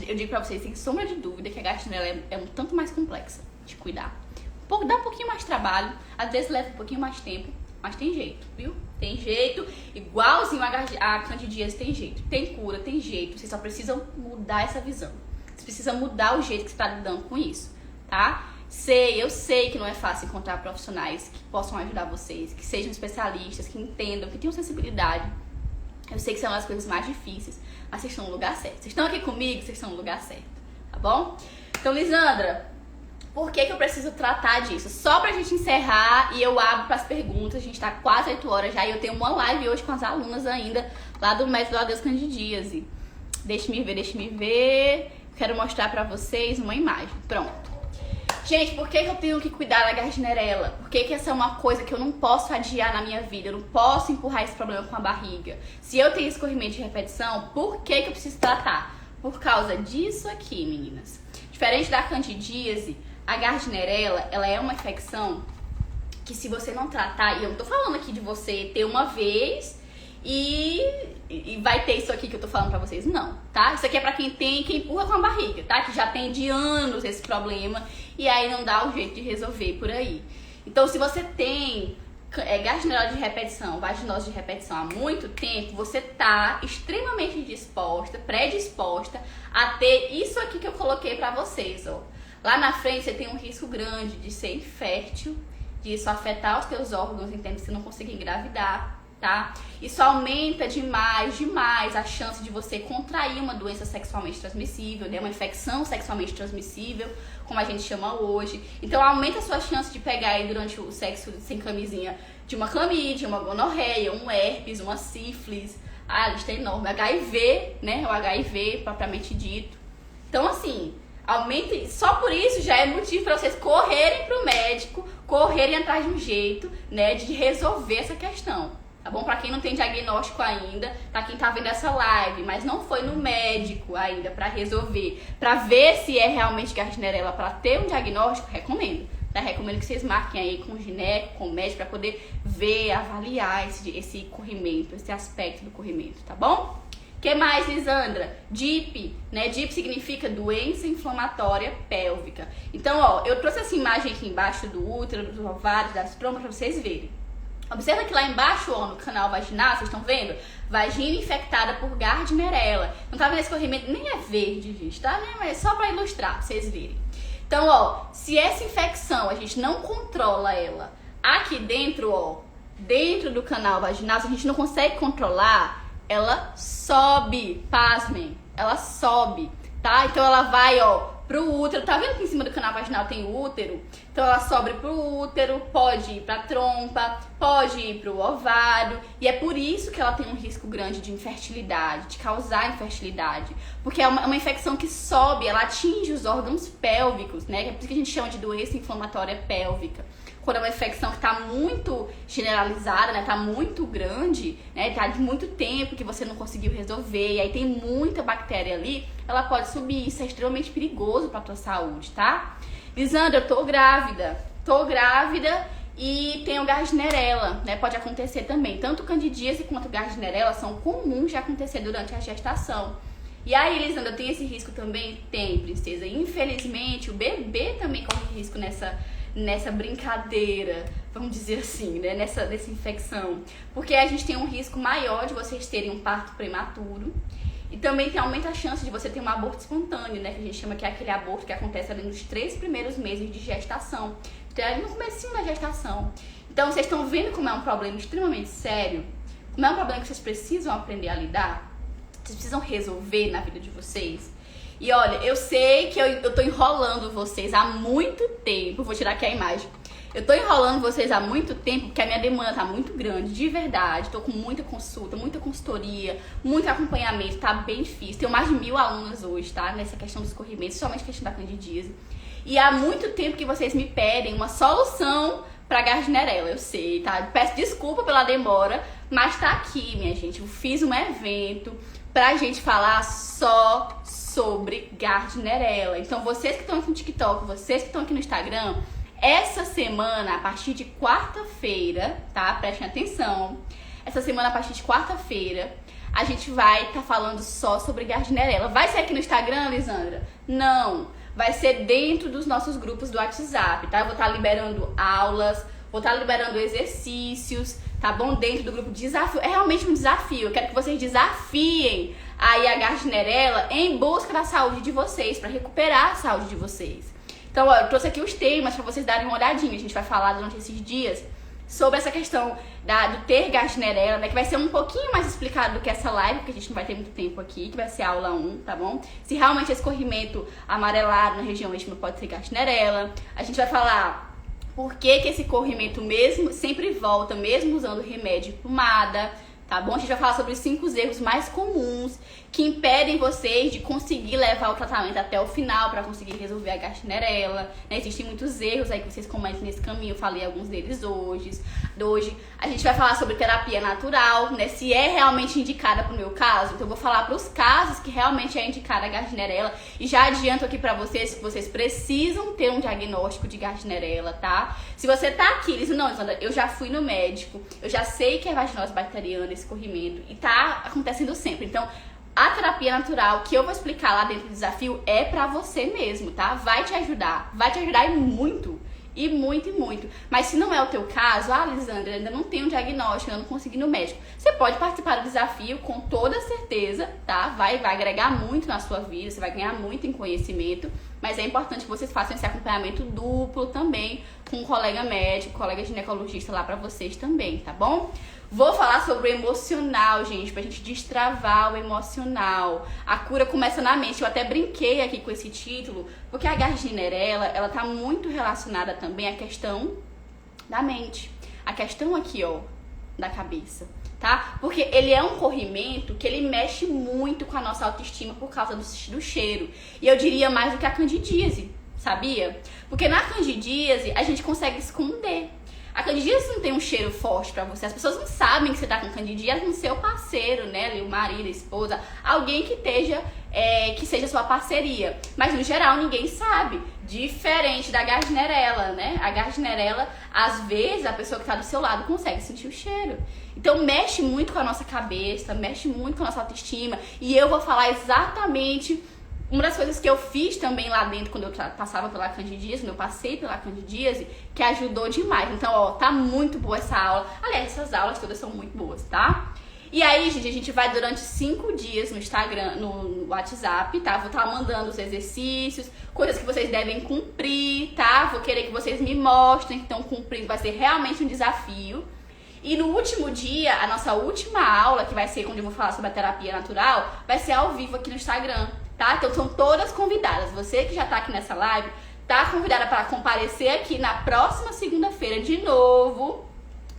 Eu digo pra vocês, sem sombra de dúvida, que a Gardnerella é um tanto mais complexa de cuidar. Dá um pouquinho mais de trabalho, às vezes leva um pouquinho mais de tempo, mas tem jeito, viu? Tem jeito, igualzinho a candidíase tem jeito. Tem cura, tem jeito. Vocês só precisam mudar essa visão. Vocês precisam mudar o jeito que você está lidando com isso, tá? Eu sei que não é fácil encontrar profissionais que possam ajudar vocês, que sejam especialistas, que entendam, que tenham sensibilidade. Eu sei que são as coisas mais difíceis, mas vocês estão no lugar certo. Vocês estão aqui comigo, vocês estão no lugar certo, tá bom? Então, Lisandra, por que eu preciso tratar disso? Só pra gente encerrar e eu abro pras perguntas. A gente tá quase 8 horas já e eu tenho uma live hoje com as alunas ainda lá do método Adeus Candidíase. Deixa-me ver. Quero mostrar pra vocês uma imagem. Pronto. Gente, por que eu tenho que cuidar da Gardnerella? Por que essa é uma coisa que eu não posso adiar na minha vida? Eu não posso empurrar esse problema com a barriga. Se eu tenho escorrimento de repetição, por que eu preciso tratar? Por causa disso aqui, meninas. Diferente da candidíase, a Gardnerella, ela é uma infecção que, se você não tratar, e eu não tô falando aqui de você ter uma vez e vai ter isso aqui que eu tô falando pra vocês, não, tá? Isso aqui é pra quem empurra com a barriga, tá? Que já tem de anos esse problema e aí não dá o jeito de resolver por aí. Então, se você tem Gardnerella de repetição, vaginose de repetição há muito tempo, você tá extremamente predisposta a ter isso aqui que eu coloquei pra vocês, ó. Lá na frente você tem um risco grande de ser infértil, de isso afetar os teus órgãos em tempo que você não conseguir engravidar, tá? Isso aumenta demais a chance de você contrair uma doença sexualmente transmissível, né? Uma infecção sexualmente transmissível, como a gente chama hoje. Então aumenta a sua chance de pegar aí durante o sexo sem camisinha de uma clamídia, uma gonorreia, um herpes, uma sífilis, a lista é enorme, HIV, né? O HIV propriamente dito. Então assim, aumente, só por isso já é motivo para vocês correrem pro médico, correrem atrás de um jeito, né, de resolver essa questão, tá bom? Para quem não tem diagnóstico ainda, tá quem tá vendo essa live, mas não foi no médico ainda para resolver, para ver se é realmente Gardnerella, para ter um diagnóstico, recomendo, tá? Recomendo que vocês marquem aí com o gineco, com o médico, para poder ver, avaliar esse corrimento, esse aspecto do corrimento, tá bom? O que mais, Lisandra? DIP, né? DIP significa doença inflamatória pélvica. Então, ó, eu trouxe essa imagem aqui embaixo do útero, dos ovários, das trompas, pra vocês verem. Observa que lá embaixo, ó, no canal vaginal, vocês estão vendo? Vagina infectada por Gardnerella. Não tá vendo esse corrimento? Nem é verde, gente, tá? Mas é só pra ilustrar, pra vocês verem. Então, ó, se essa infecção a gente não controla ela aqui dentro, ó, dentro do canal vaginal, se a gente não consegue controlar, ela sobe, pasmem, ela sobe, tá? Então ela vai, ó, pro útero, tá vendo que em cima do canal vaginal tem o útero? Então ela sobe pro útero, pode ir pra trompa, pode ir pro ovário, e é por isso que ela tem um risco grande de infertilidade, de causar infertilidade, porque é uma infecção que sobe, ela atinge os órgãos pélvicos, né? É por isso que a gente chama de doença inflamatória pélvica. Quando é uma infecção que está muito generalizada, né, tá muito grande, né, tá de muito tempo que você não conseguiu resolver, e aí tem muita bactéria ali, ela pode subir, isso é extremamente perigoso para a tua saúde, tá? Lisandra, eu tô grávida e tenho Gardnerella, né, pode acontecer também, tanto candidíase quanto Gardnerella são comuns de acontecer durante a gestação. E aí, Lisandra, tem esse risco também? Tem, princesa. Infelizmente, o bebê também corre risco nessa brincadeira, vamos dizer assim, né? Nessa infecção. Porque a gente tem um risco maior de vocês terem um parto prematuro. E também aumenta a chance de você ter um aborto espontâneo, né? Que a gente chama que é aquele aborto que acontece ali nos 3 primeiros meses de gestação. Então, é no comecinho da gestação. Então, vocês estão vendo como é um problema extremamente sério? Como é um problema que vocês precisam aprender a lidar? Vocês precisam resolver na vida de vocês? E olha, eu sei que eu tô enrolando vocês há muito tempo. Vou tirar aqui a imagem. Eu tô enrolando vocês há muito tempo porque a minha demanda tá muito grande, de verdade. Tô com muita consulta, muita consultoria, muito acompanhamento, tá bem difícil. Tenho mais de 1000 alunas hoje, tá? Nessa questão dos corrimentos, somente questão da candidíase. E há muito tempo que vocês me pedem uma solução pra Gardnerella, eu sei, tá? Peço desculpa pela demora, mas tá aqui, minha gente. Eu fiz um evento pra gente falar só sobre Gardnerella. Então, vocês que estão aqui no TikTok, vocês que estão aqui no Instagram, essa semana, a partir de quarta-feira, tá? Prestem atenção. Essa semana, a partir de quarta-feira, a gente vai estar falando só sobre Gardnerella. Vai ser aqui no Instagram, Lisandra? Não. Vai ser dentro dos nossos grupos do WhatsApp, tá? Eu vou estar liberando aulas, vou estar liberando exercícios, tá bom? Dentro do grupo Desafio. É realmente um desafio. Eu quero que vocês desafiem aí a Gardnerella em busca da saúde de vocês, para recuperar a saúde de vocês. Então, ó, eu trouxe aqui os temas para vocês darem uma olhadinha. A gente vai falar durante esses dias sobre essa questão do ter Gardnerella, né? Que vai ser um pouquinho mais explicado do que essa live, porque a gente não vai ter muito tempo aqui, que vai ser a aula 1, tá bom? Se realmente esse corrimento amarelado na região íntima pode ser Gardnerella. A gente vai falar por que esse corrimento mesmo sempre volta, mesmo usando remédio e pomada, tá bom? A gente vai falar sobre os 5 erros mais comuns que impedem vocês de conseguir levar o tratamento até o final para conseguir resolver a Gardnerella, né? Existem muitos erros aí que vocês cometem nesse caminho, eu falei alguns deles hoje. A gente vai falar sobre terapia natural, né? Se é realmente indicada pro meu caso. Então eu vou falar para os casos que realmente é indicada a Gardnerella e já adianto aqui para vocês que vocês precisam ter um diagnóstico de Gardnerella, tá? Se você tá aqui, diz, não, Sandra, eu já fui no médico, eu já sei que é vaginose bacteriana esse corrimento e tá acontecendo sempre. Então, a terapia natural que eu vou explicar lá dentro do desafio é pra você mesmo, tá? Vai te ajudar e muito. E muito, e muito. Mas se não é o teu caso, Lisandra, ainda não tem um diagnóstico, eu não consegui ir no médico. Você pode participar do desafio com toda certeza, tá? Vai agregar muito na sua vida, você vai ganhar muito em conhecimento. Mas é importante que vocês façam esse acompanhamento duplo também com um colega médico, colega ginecologista lá pra vocês também, tá bom? Vou falar sobre o emocional, gente, pra gente destravar o emocional. A cura começa na mente. Eu até brinquei aqui com esse título, porque a Gardnerella, ela tá muito relacionada também à questão da mente. A questão aqui, ó, da cabeça, tá? Porque ele é um corrimento que ele mexe muito com a nossa autoestima por causa do cheiro. E eu diria mais do que a candidíase, sabia? Porque na candidíase a gente consegue esconder. A candidíase não tem um cheiro forte pra você. As pessoas não sabem que você tá com candidíase no seu parceiro, né? O marido, a esposa, alguém que esteja, que seja sua parceria. Mas no geral ninguém sabe. Diferente da Gardnerella, né? A Gardnerella, às vezes, a pessoa que tá do seu lado consegue sentir o cheiro. Então mexe muito com a nossa cabeça, mexe muito com a nossa autoestima. E eu vou falar exatamente uma das coisas que eu fiz também lá dentro, quando eu passava pela candidíase, quando eu passei pela candidíase, que ajudou demais. Então, ó, tá muito boa essa aula. Aliás, essas aulas todas são muito boas, tá? E aí, gente, a gente vai durante 5 dias no Instagram, no WhatsApp, tá? Vou estar mandando os exercícios, coisas que vocês devem cumprir, tá? Vou querer que vocês me mostrem que estão cumprindo, vai ser realmente um desafio. E no último dia, a nossa última aula, que vai ser onde eu vou falar sobre a terapia natural, vai ser ao vivo aqui no Instagram, tá? Então são todas convidadas. Você que já tá aqui nessa live, tá convidada para comparecer aqui na próxima segunda-feira de novo,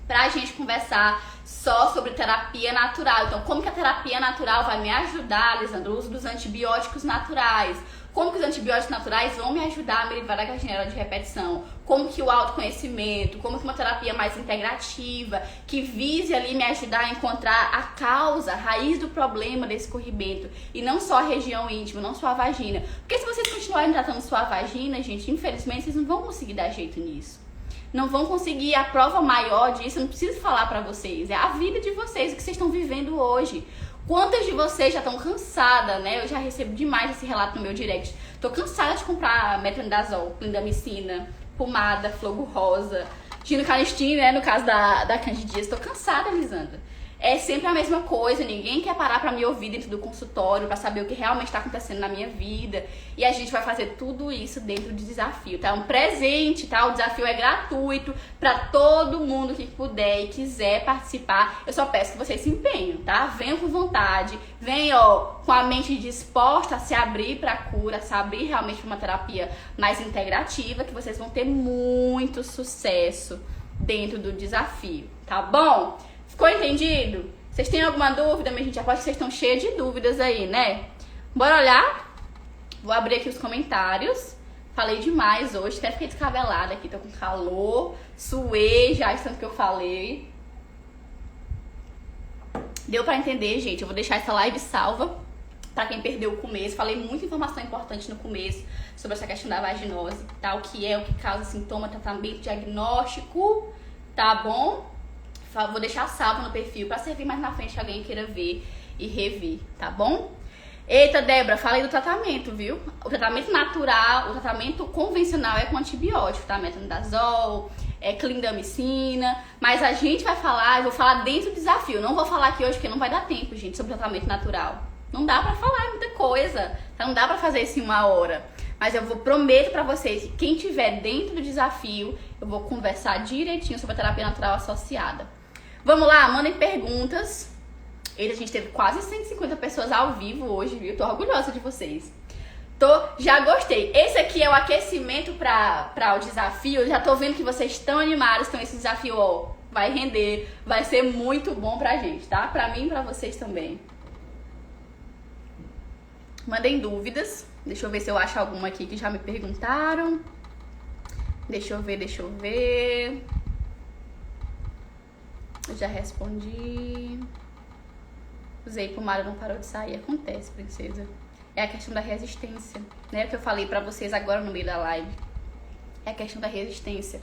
pra gente conversar só sobre terapia natural. Então, como que a terapia natural vai me ajudar, Lisandro? O uso dos antibióticos naturais. Como que os antibióticos naturais vão me ajudar a me livrar da Gardnerella de repetição? Como que o autoconhecimento, como que uma terapia mais integrativa, que vise ali me ajudar a encontrar a causa, a raiz do problema desse corrimento. E não só a região íntima, não só a vagina. Porque se vocês continuarem tratando sua vagina, gente, infelizmente vocês não vão conseguir dar jeito nisso. Não vão conseguir. A prova maior disso, eu não preciso falar pra vocês, é a vida de vocês, o que vocês estão vivendo hoje. Quantas de vocês já estão cansadas, né? Eu já recebo demais esse relato no meu direct. Tô cansada de comprar metronidazol, clindamicina, pomada, fogo rosa, ginecanestin, né, no caso da candidíase. Tô cansada, Lisandra. É sempre a mesma coisa, ninguém quer parar pra me ouvir dentro do consultório pra saber o que realmente tá acontecendo na minha vida. E a gente vai fazer tudo isso dentro do desafio, tá? É um presente, tá? O desafio é gratuito pra todo mundo que puder e quiser participar. Eu só peço que vocês se empenhem, tá? Venham com vontade, venham com a mente disposta a se abrir pra cura, se abrir realmente pra uma terapia mais integrativa, que vocês vão ter muito sucesso dentro do desafio, tá bom? Ficou entendido? Vocês têm alguma dúvida, minha gente? Aposto que vocês estão cheios de dúvidas aí, né? Bora olhar? Vou abrir aqui os comentários. Falei demais hoje, até fiquei descabelada aqui, tô com calor, suei já de tanto que eu falei. Deu pra entender, gente? Eu vou deixar essa live salva pra quem perdeu o começo. Falei muita informação importante no começo sobre essa questão da vaginose, tá? O que é, o que causa sintoma, tratamento, diagnóstico, tá bom? Vou deixar salvo no perfil pra servir mais na frente que alguém queira ver e rever, tá bom? Eita, Débora, falei do tratamento, viu? O tratamento natural, o tratamento convencional é com antibiótico, tá? Metronidazol, clindamicina, mas a gente vai falar, eu vou falar dentro do desafio. Não vou falar aqui hoje porque não vai dar tempo, gente, sobre tratamento natural. Não dá pra falar muita coisa, tá? Não dá pra fazer isso em 1 hora. Mas eu prometo pra vocês que quem tiver dentro do desafio, eu vou conversar direitinho sobre a terapia natural associada. Vamos lá, mandem perguntas. A gente teve quase 150 pessoas ao vivo hoje, viu? Tô orgulhosa de vocês. Já gostei. Esse aqui é o aquecimento para o desafio. Eu já tô vendo que vocês estão animados. Então esse desafio, ó, vai render. Vai ser muito bom pra gente, tá? Pra mim e pra vocês também. Mandem dúvidas. Deixa eu ver se eu acho alguma aqui que já me perguntaram. Deixa eu ver. Eu já respondi. Usei pomada, não parou de sair. Acontece, princesa. É a questão da resistência, né? O que eu falei pra vocês agora no meio da live. É a questão da resistência.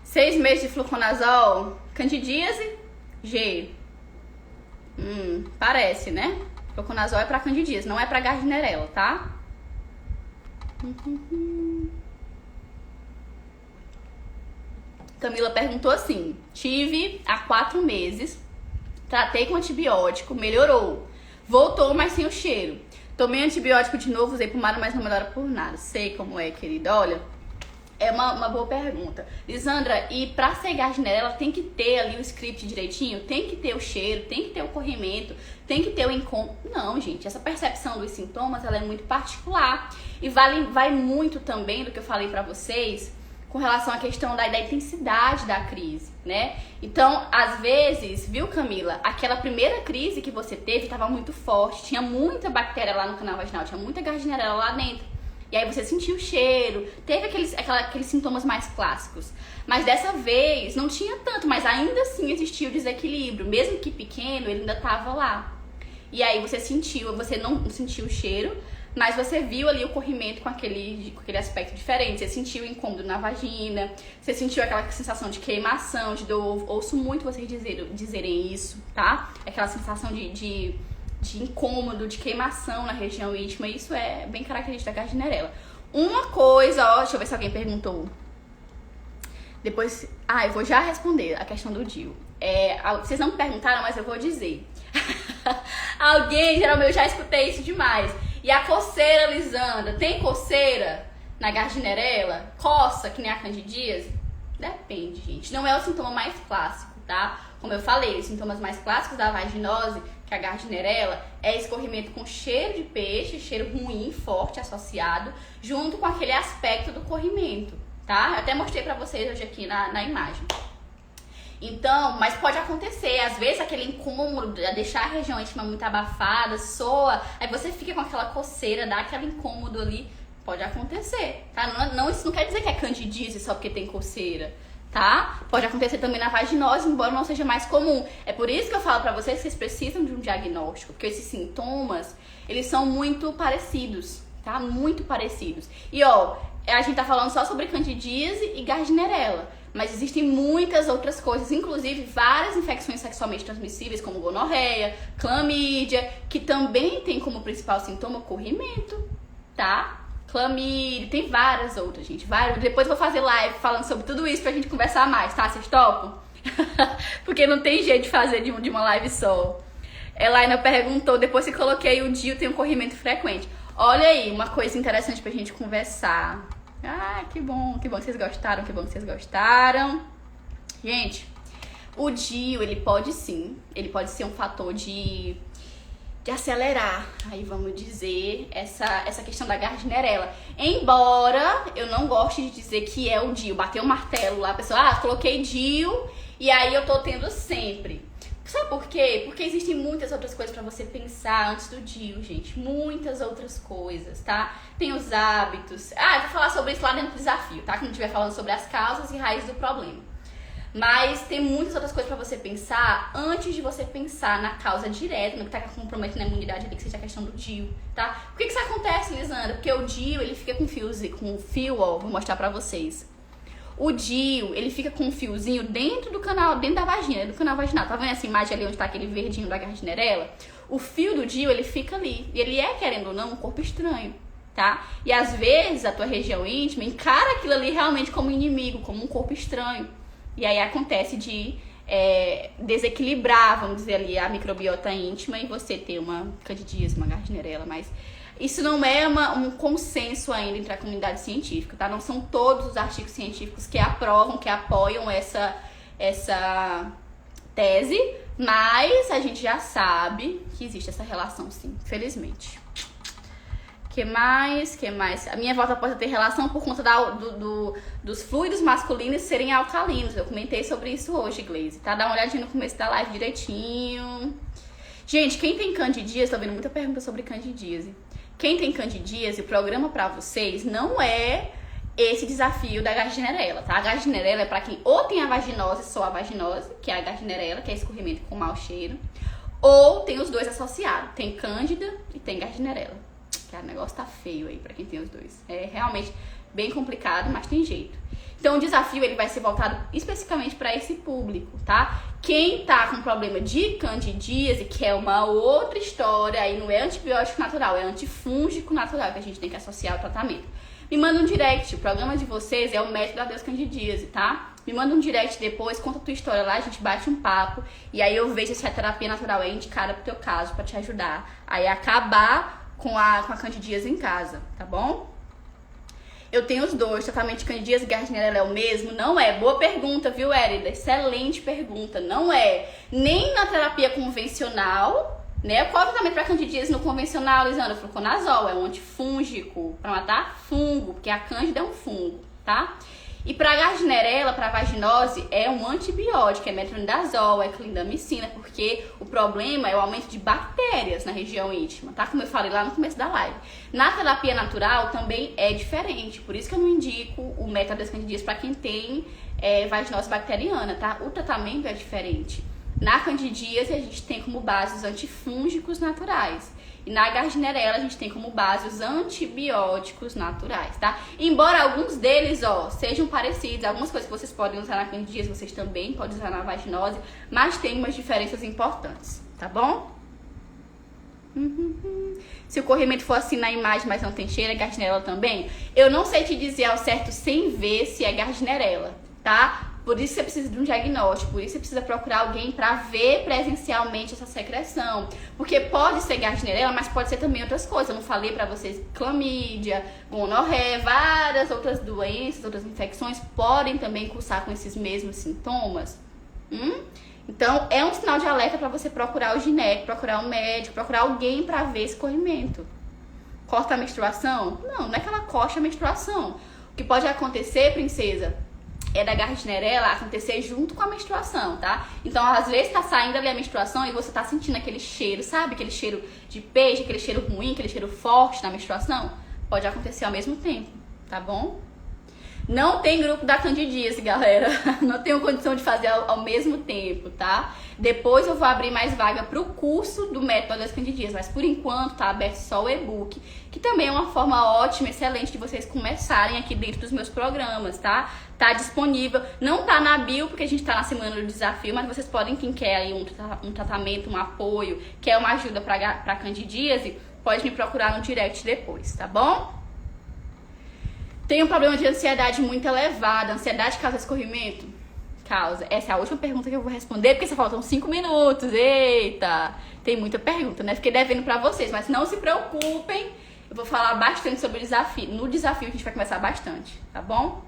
6 meses de fluconazol. Candidíase? G. Parece, né? Fluconazol é pra candidíase, não é pra gardnerella, tá? Camila perguntou assim: tive há 4 meses, tratei com antibiótico, melhorou, voltou, mas sem o cheiro. Tomei antibiótico de novo, usei pomada, mas não melhora por nada. Sei como é, querida. Olha, é uma boa pergunta. Lisandra, e pra ser gardnerella tem que ter ali o script direitinho? Tem que ter o cheiro, tem que ter o corrimento, tem que ter o incômodo? Não, gente, essa percepção dos sintomas, ela é muito particular. E vai muito também do que eu falei pra vocês com relação à questão da intensidade da crise, né? Então, às vezes, viu, Camila? Aquela primeira crise que você teve estava muito forte, tinha muita bactéria lá no canal vaginal, tinha muita gardnerella lá dentro. E aí você sentiu o cheiro, teve aqueles sintomas mais clássicos. Mas dessa vez não tinha tanto, mas ainda assim existia o desequilíbrio. Mesmo que pequeno, ele ainda estava lá. E aí você não sentiu o cheiro, mas você viu ali o corrimento com aquele aspecto diferente. Você sentiu o incômodo na vagina, você sentiu aquela sensação de queimação, de dor. Ouço muito vocês dizerem isso, tá? Aquela sensação de incômodo, de queimação na região íntima. Isso é bem característico da gardnerella. Uma coisa, ó, deixa eu ver se alguém perguntou. Depois, eu vou já responder a questão do DIU. Vocês não me perguntaram, mas eu vou dizer. Geralmente eu já escutei isso demais. E a coceira, Lisandra, tem coceira na gardnerella? Coça, que nem a candidíase? Depende, gente. Não é o sintoma mais clássico, tá? Como eu falei, os sintomas mais clássicos da vaginose, que é a gardnerella, é escorrimento com cheiro de peixe, cheiro ruim, forte, associado, junto com aquele aspecto do corrimento, tá? Eu até mostrei pra vocês hoje aqui na imagem. Então, mas pode acontecer, às vezes aquele incômodo, deixar a região íntima muito abafada, soa, aí você fica com aquela coceira, dá aquele incômodo ali, pode acontecer, tá? Isso não quer dizer que é candidíase só porque tem coceira, tá? Pode acontecer também na vaginose, embora não seja mais comum. É por isso que eu falo pra vocês que vocês precisam de um diagnóstico, porque esses sintomas, eles são muito parecidos, tá? Muito parecidos. E ó, a gente tá falando só sobre candidíase e gardnerella. Mas existem muitas outras coisas, inclusive várias infecções sexualmente transmissíveis, como gonorreia, clamídia, que também tem como principal sintoma corrimento, tá? clamídia, tem várias outras, gente. Várias. Depois eu vou fazer live falando sobre tudo isso pra gente conversar mais, tá? Vocês topam? Porque não tem jeito de fazer de uma live só. Elaina perguntou, depois que coloquei o DIU, tem um corrimento frequente. Olha aí, uma coisa interessante pra gente conversar. Ah, que bom que vocês gostaram, que bom que vocês gostaram. Gente, o DIU, ele pode ser um fator de acelerar, aí vamos dizer, essa questão da gardnerella. Embora eu não goste de dizer que é o DIU, bater o martelo lá, a pessoa, coloquei DIU e aí eu tô tendo sempre. Sabe por quê? Porque existem muitas outras coisas pra você pensar antes do DIU, gente. Muitas outras coisas, tá? Tem os hábitos. Eu vou falar sobre isso lá dentro do desafio, tá? Quando estiver falando sobre as causas e raízes do problema. Mas tem muitas outras coisas pra você pensar antes de você pensar na causa direta, no que tá comprometendo a imunidade ali, que seja a questão do DIU, tá? Por que isso acontece, Lisandra? Porque o DIU, ele fica com fio, ó, vou mostrar pra vocês. O DIU, ele fica com um fiozinho dentro do canal, dentro da vagina, do canal vaginal. Tá vendo essa imagem ali onde tá aquele verdinho da gardnerella? O fio do DIU, ele fica ali. E ele é, querendo ou não, um corpo estranho, tá? E às vezes a tua região íntima encara aquilo ali realmente como inimigo, como um corpo estranho. E aí acontece de desequilibrar, vamos dizer ali, a microbiota íntima e você ter uma candidíase, uma gardnerella, mas isso não é um consenso ainda entre a comunidade científica, tá? Não são todos os artigos científicos que aprovam, que apoiam essa tese, mas a gente já sabe que existe essa relação, sim, felizmente. Que mais? A minha volta pode ter relação por conta dos fluidos masculinos serem alcalinos. Eu comentei sobre isso hoje, Glaze, tá? Dá uma olhadinha no começo da live direitinho. Gente, quem tem candidíase, tô vendo muita pergunta sobre candidíase. Quem tem candidíase, o programa pra vocês não é esse desafio da gardnerella, tá? A gardnerella é pra quem ou tem a vaginose, só a vaginose, que é a gardnerella, que é escorrimento com mau cheiro, ou tem os dois associados. Tem cândida e tem gardnerella. O negócio tá feio aí pra quem tem os dois. É realmente bem complicado, mas tem jeito. Então o desafio ele vai ser voltado especificamente para esse público, tá? Quem tá com problema de candidíase, que é uma outra história, aí não é antibiótico natural, é antifúngico natural que a gente tem que associar ao tratamento. Me manda um direct, o programa de vocês é o método Adeus Candidíase, tá? Me manda um direct depois, conta a tua história lá, a gente bate um papo e aí eu vejo se a terapia natural é indicada pro teu caso, pra te ajudar aí a acabar com a candidíase em casa, tá bom? Eu tenho os dois, tratamento de candidíase e gardnerella é o mesmo? Não é. Boa pergunta, viu, Érida? Excelente pergunta. Não é. Nem na terapia convencional, né? Qual é o tratamento para candidíase no convencional, Lisandra? Fluconazol, é um antifúngico para matar fungo, porque a cândida é um fungo, tá? E para gardnerella, para vaginose, é um antibiótico, é metronidazol, é clindamicina, porque o problema é o aumento de bactérias na região íntima, tá? Como eu falei lá no começo da live. Na terapia natural também é diferente, por isso que eu não indico o método das candidíase para quem tem vaginose bacteriana, tá? O tratamento é diferente. Na candidíase a gente tem como base os antifúngicos naturais. E na gardnerella a gente tem como base os antibióticos naturais, tá? Embora alguns deles, sejam parecidos, algumas coisas que vocês podem usar na candidíase, vocês também podem usar na vaginose, mas tem umas diferenças importantes, tá bom? Se o corrimento for assim na imagem, mas não tem cheiro, é gardnerella também? Eu não sei te dizer ao certo sem ver se é gardnerella, tá? Por isso você precisa de um diagnóstico, por isso você precisa procurar alguém para ver presencialmente essa secreção. Porque pode ser gardnerella, mas pode ser também outras coisas. Eu não falei para vocês, clamídia, gonorreia, várias outras doenças, outras infecções podem também cursar com esses mesmos sintomas. Então, é um sinal de alerta para você procurar o gineco, procurar o médico, procurar alguém para ver esse corrimento. Corta a menstruação? Não é que ela corta a menstruação. O que pode acontecer, princesa, é da gardnerella acontecer junto com a menstruação, tá? Então, às vezes tá saindo ali a menstruação e você tá sentindo aquele cheiro, sabe? Aquele cheiro de peixe, aquele cheiro ruim, aquele cheiro forte na menstruação. Pode acontecer ao mesmo tempo, tá bom? Não tem grupo da candidíase, galera. Não tenho condição de fazer ao mesmo tempo, tá? Depois eu vou abrir mais vaga pro curso do método das candidíases, mas por enquanto tá aberto só o e-book, que também é uma forma ótima, excelente de vocês começarem aqui dentro dos meus programas, tá? Tá disponível, não tá na bio porque a gente tá na semana do desafio, mas vocês podem, quem quer aí um tratamento, um apoio, quer uma ajuda pra candidíase, pode me procurar no direct depois, tá bom? Tem um problema de ansiedade muito elevado. Ansiedade causa escorrimento? Causa. Essa é a última pergunta que eu vou responder, porque só faltam 5 minutos. Eita! Tem muita pergunta, né? Fiquei devendo pra vocês, mas não se preocupem. Eu vou falar bastante sobre o desafio. No desafio a gente vai conversar bastante, tá bom?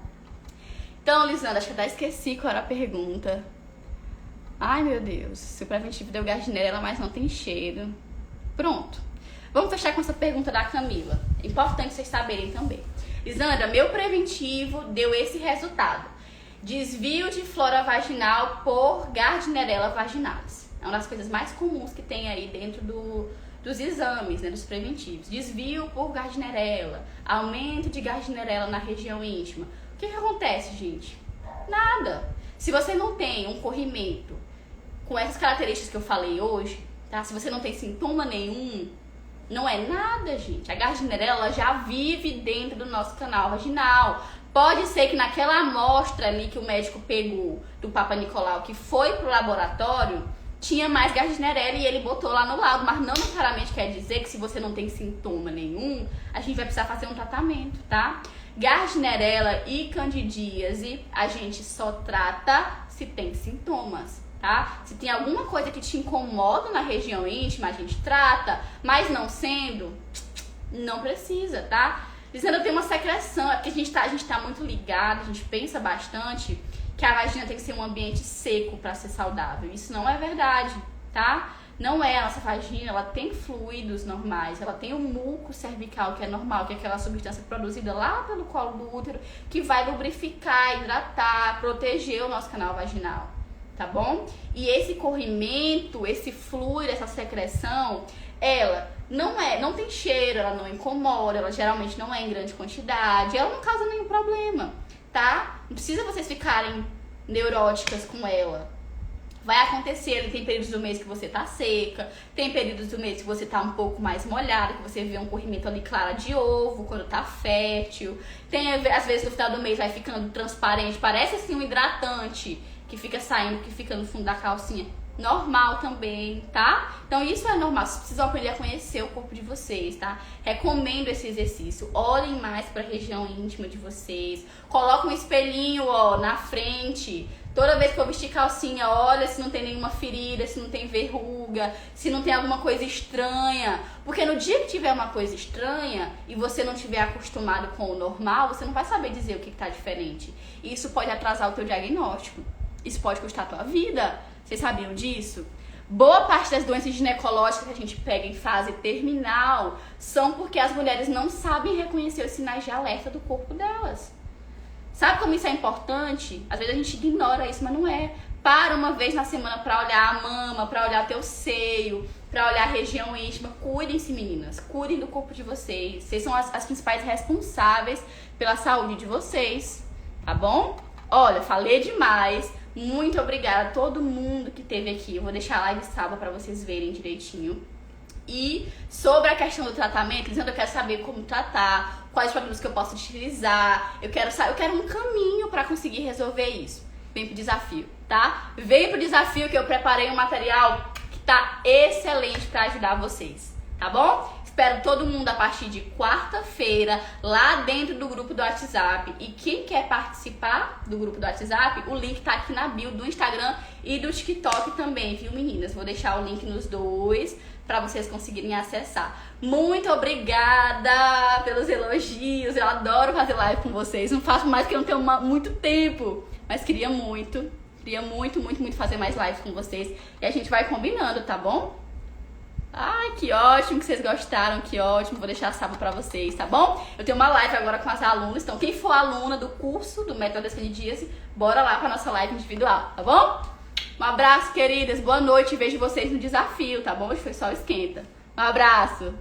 Então, Lisandra, acho que eu até esqueci qual era a pergunta. Ai, meu Deus. Se o preventivo deu Gardnerella, mas não tem cheiro. Pronto. Vamos fechar com essa pergunta da Camila. É importante vocês saberem também. Lisandra, meu preventivo deu esse resultado. Desvio de flora vaginal por Gardnerella vaginalis. É uma das coisas mais comuns que tem aí dentro dos exames, né, dos preventivos. Desvio por Gardnerella, aumento de Gardnerella na região íntima. O que acontece, gente? Nada. Se você não tem um corrimento com essas características que eu falei hoje, tá? Se você não tem sintoma nenhum, não é nada, gente. A Gardnerella já vive dentro do nosso canal vaginal. Pode ser que naquela amostra ali que o médico pegou do Papa Nicolau, que foi pro laboratório, tinha mais Gardnerella e ele botou lá no laudo, mas não necessariamente quer dizer que se você não tem sintoma nenhum, a gente vai precisar fazer um tratamento, tá? Gardnerella e candidíase a gente só trata se tem sintomas, tá? Se tem alguma coisa que te incomoda na região íntima, a gente trata, mas não sendo, não precisa, tá? Dizendo tem uma secreção, é porque a gente tá muito ligado, a gente pensa bastante que a vagina tem que ser um ambiente seco para ser saudável. Isso não é verdade, tá? Não é. A nossa vagina, ela tem fluidos normais, ela tem o muco cervical, que é normal, que é aquela substância produzida lá pelo colo do útero, que vai lubrificar, hidratar, proteger o nosso canal vaginal, tá bom? E esse corrimento, esse fluido, essa secreção, ela não tem cheiro, ela não incomoda, ela geralmente não é em grande quantidade, ela não causa nenhum problema, tá? Não precisa vocês ficarem neuróticas com ela. Vai acontecer, tem períodos do mês que você tá seca, tem períodos do mês que você tá um pouco mais molhada, que você vê um corrimento ali clara de ovo, quando tá fértil. Tem, às vezes, no final do mês vai ficando transparente, parece assim um hidratante que fica saindo, que fica no fundo da calcinha. Normal também, tá? Então isso é normal, vocês precisam aprender a conhecer o corpo de vocês, tá? Recomendo esse exercício, olhem mais pra região íntima de vocês, coloca um espelhinho, ó, na frente. Toda vez que eu vestir calcinha, olha se não tem nenhuma ferida, se não tem verruga, se não tem alguma coisa estranha. Porque no dia que tiver uma coisa estranha e você não estiver acostumado com o normal, você não vai saber dizer o que tá diferente. E isso pode atrasar o teu diagnóstico. Isso pode custar a tua vida. Vocês sabiam disso? Boa parte das doenças ginecológicas que a gente pega em fase terminal são porque as mulheres não sabem reconhecer os sinais de alerta do corpo delas. Sabe como isso é importante? Às vezes a gente ignora isso, mas não é. Para uma vez na semana para olhar a mama, para olhar teu seio, para olhar a região íntima. Cuidem-se, meninas. Cuidem do corpo de vocês. Vocês são as principais responsáveis pela saúde de vocês, tá bom? Olha, falei demais. Muito obrigada a todo mundo que esteve aqui. Eu vou deixar a live salva para vocês verem direitinho. E sobre a questão do tratamento, Lisandra, eu quero saber como tratar, quais produtos que eu posso utilizar. Eu quero um caminho para conseguir resolver isso. Vem pro desafio, tá? Vem pro desafio que eu preparei um material que tá excelente para ajudar vocês, tá bom? Espero todo mundo a partir de quarta-feira lá dentro do grupo do WhatsApp. E quem quer participar do grupo do WhatsApp, o link tá aqui na bio do Instagram e do TikTok também, viu, meninas? Vou deixar o link nos dois para vocês conseguirem acessar. Muito obrigada pelos elogios. Eu adoro fazer live com vocês. Não faço mais porque eu não tenho muito tempo, mas queria muito fazer mais lives com vocês. E a gente vai combinando, tá bom? Ai, que ótimo que vocês gostaram, que ótimo. Vou deixar salvo pra vocês, tá bom? Eu tenho uma live agora com as alunas. Então, quem for aluna do curso do Método das Candidíase, bora lá pra nossa live individual, tá bom? Um abraço, queridas. Boa noite. Vejo vocês no desafio, tá bom? Hoje foi só o esquenta. Um abraço.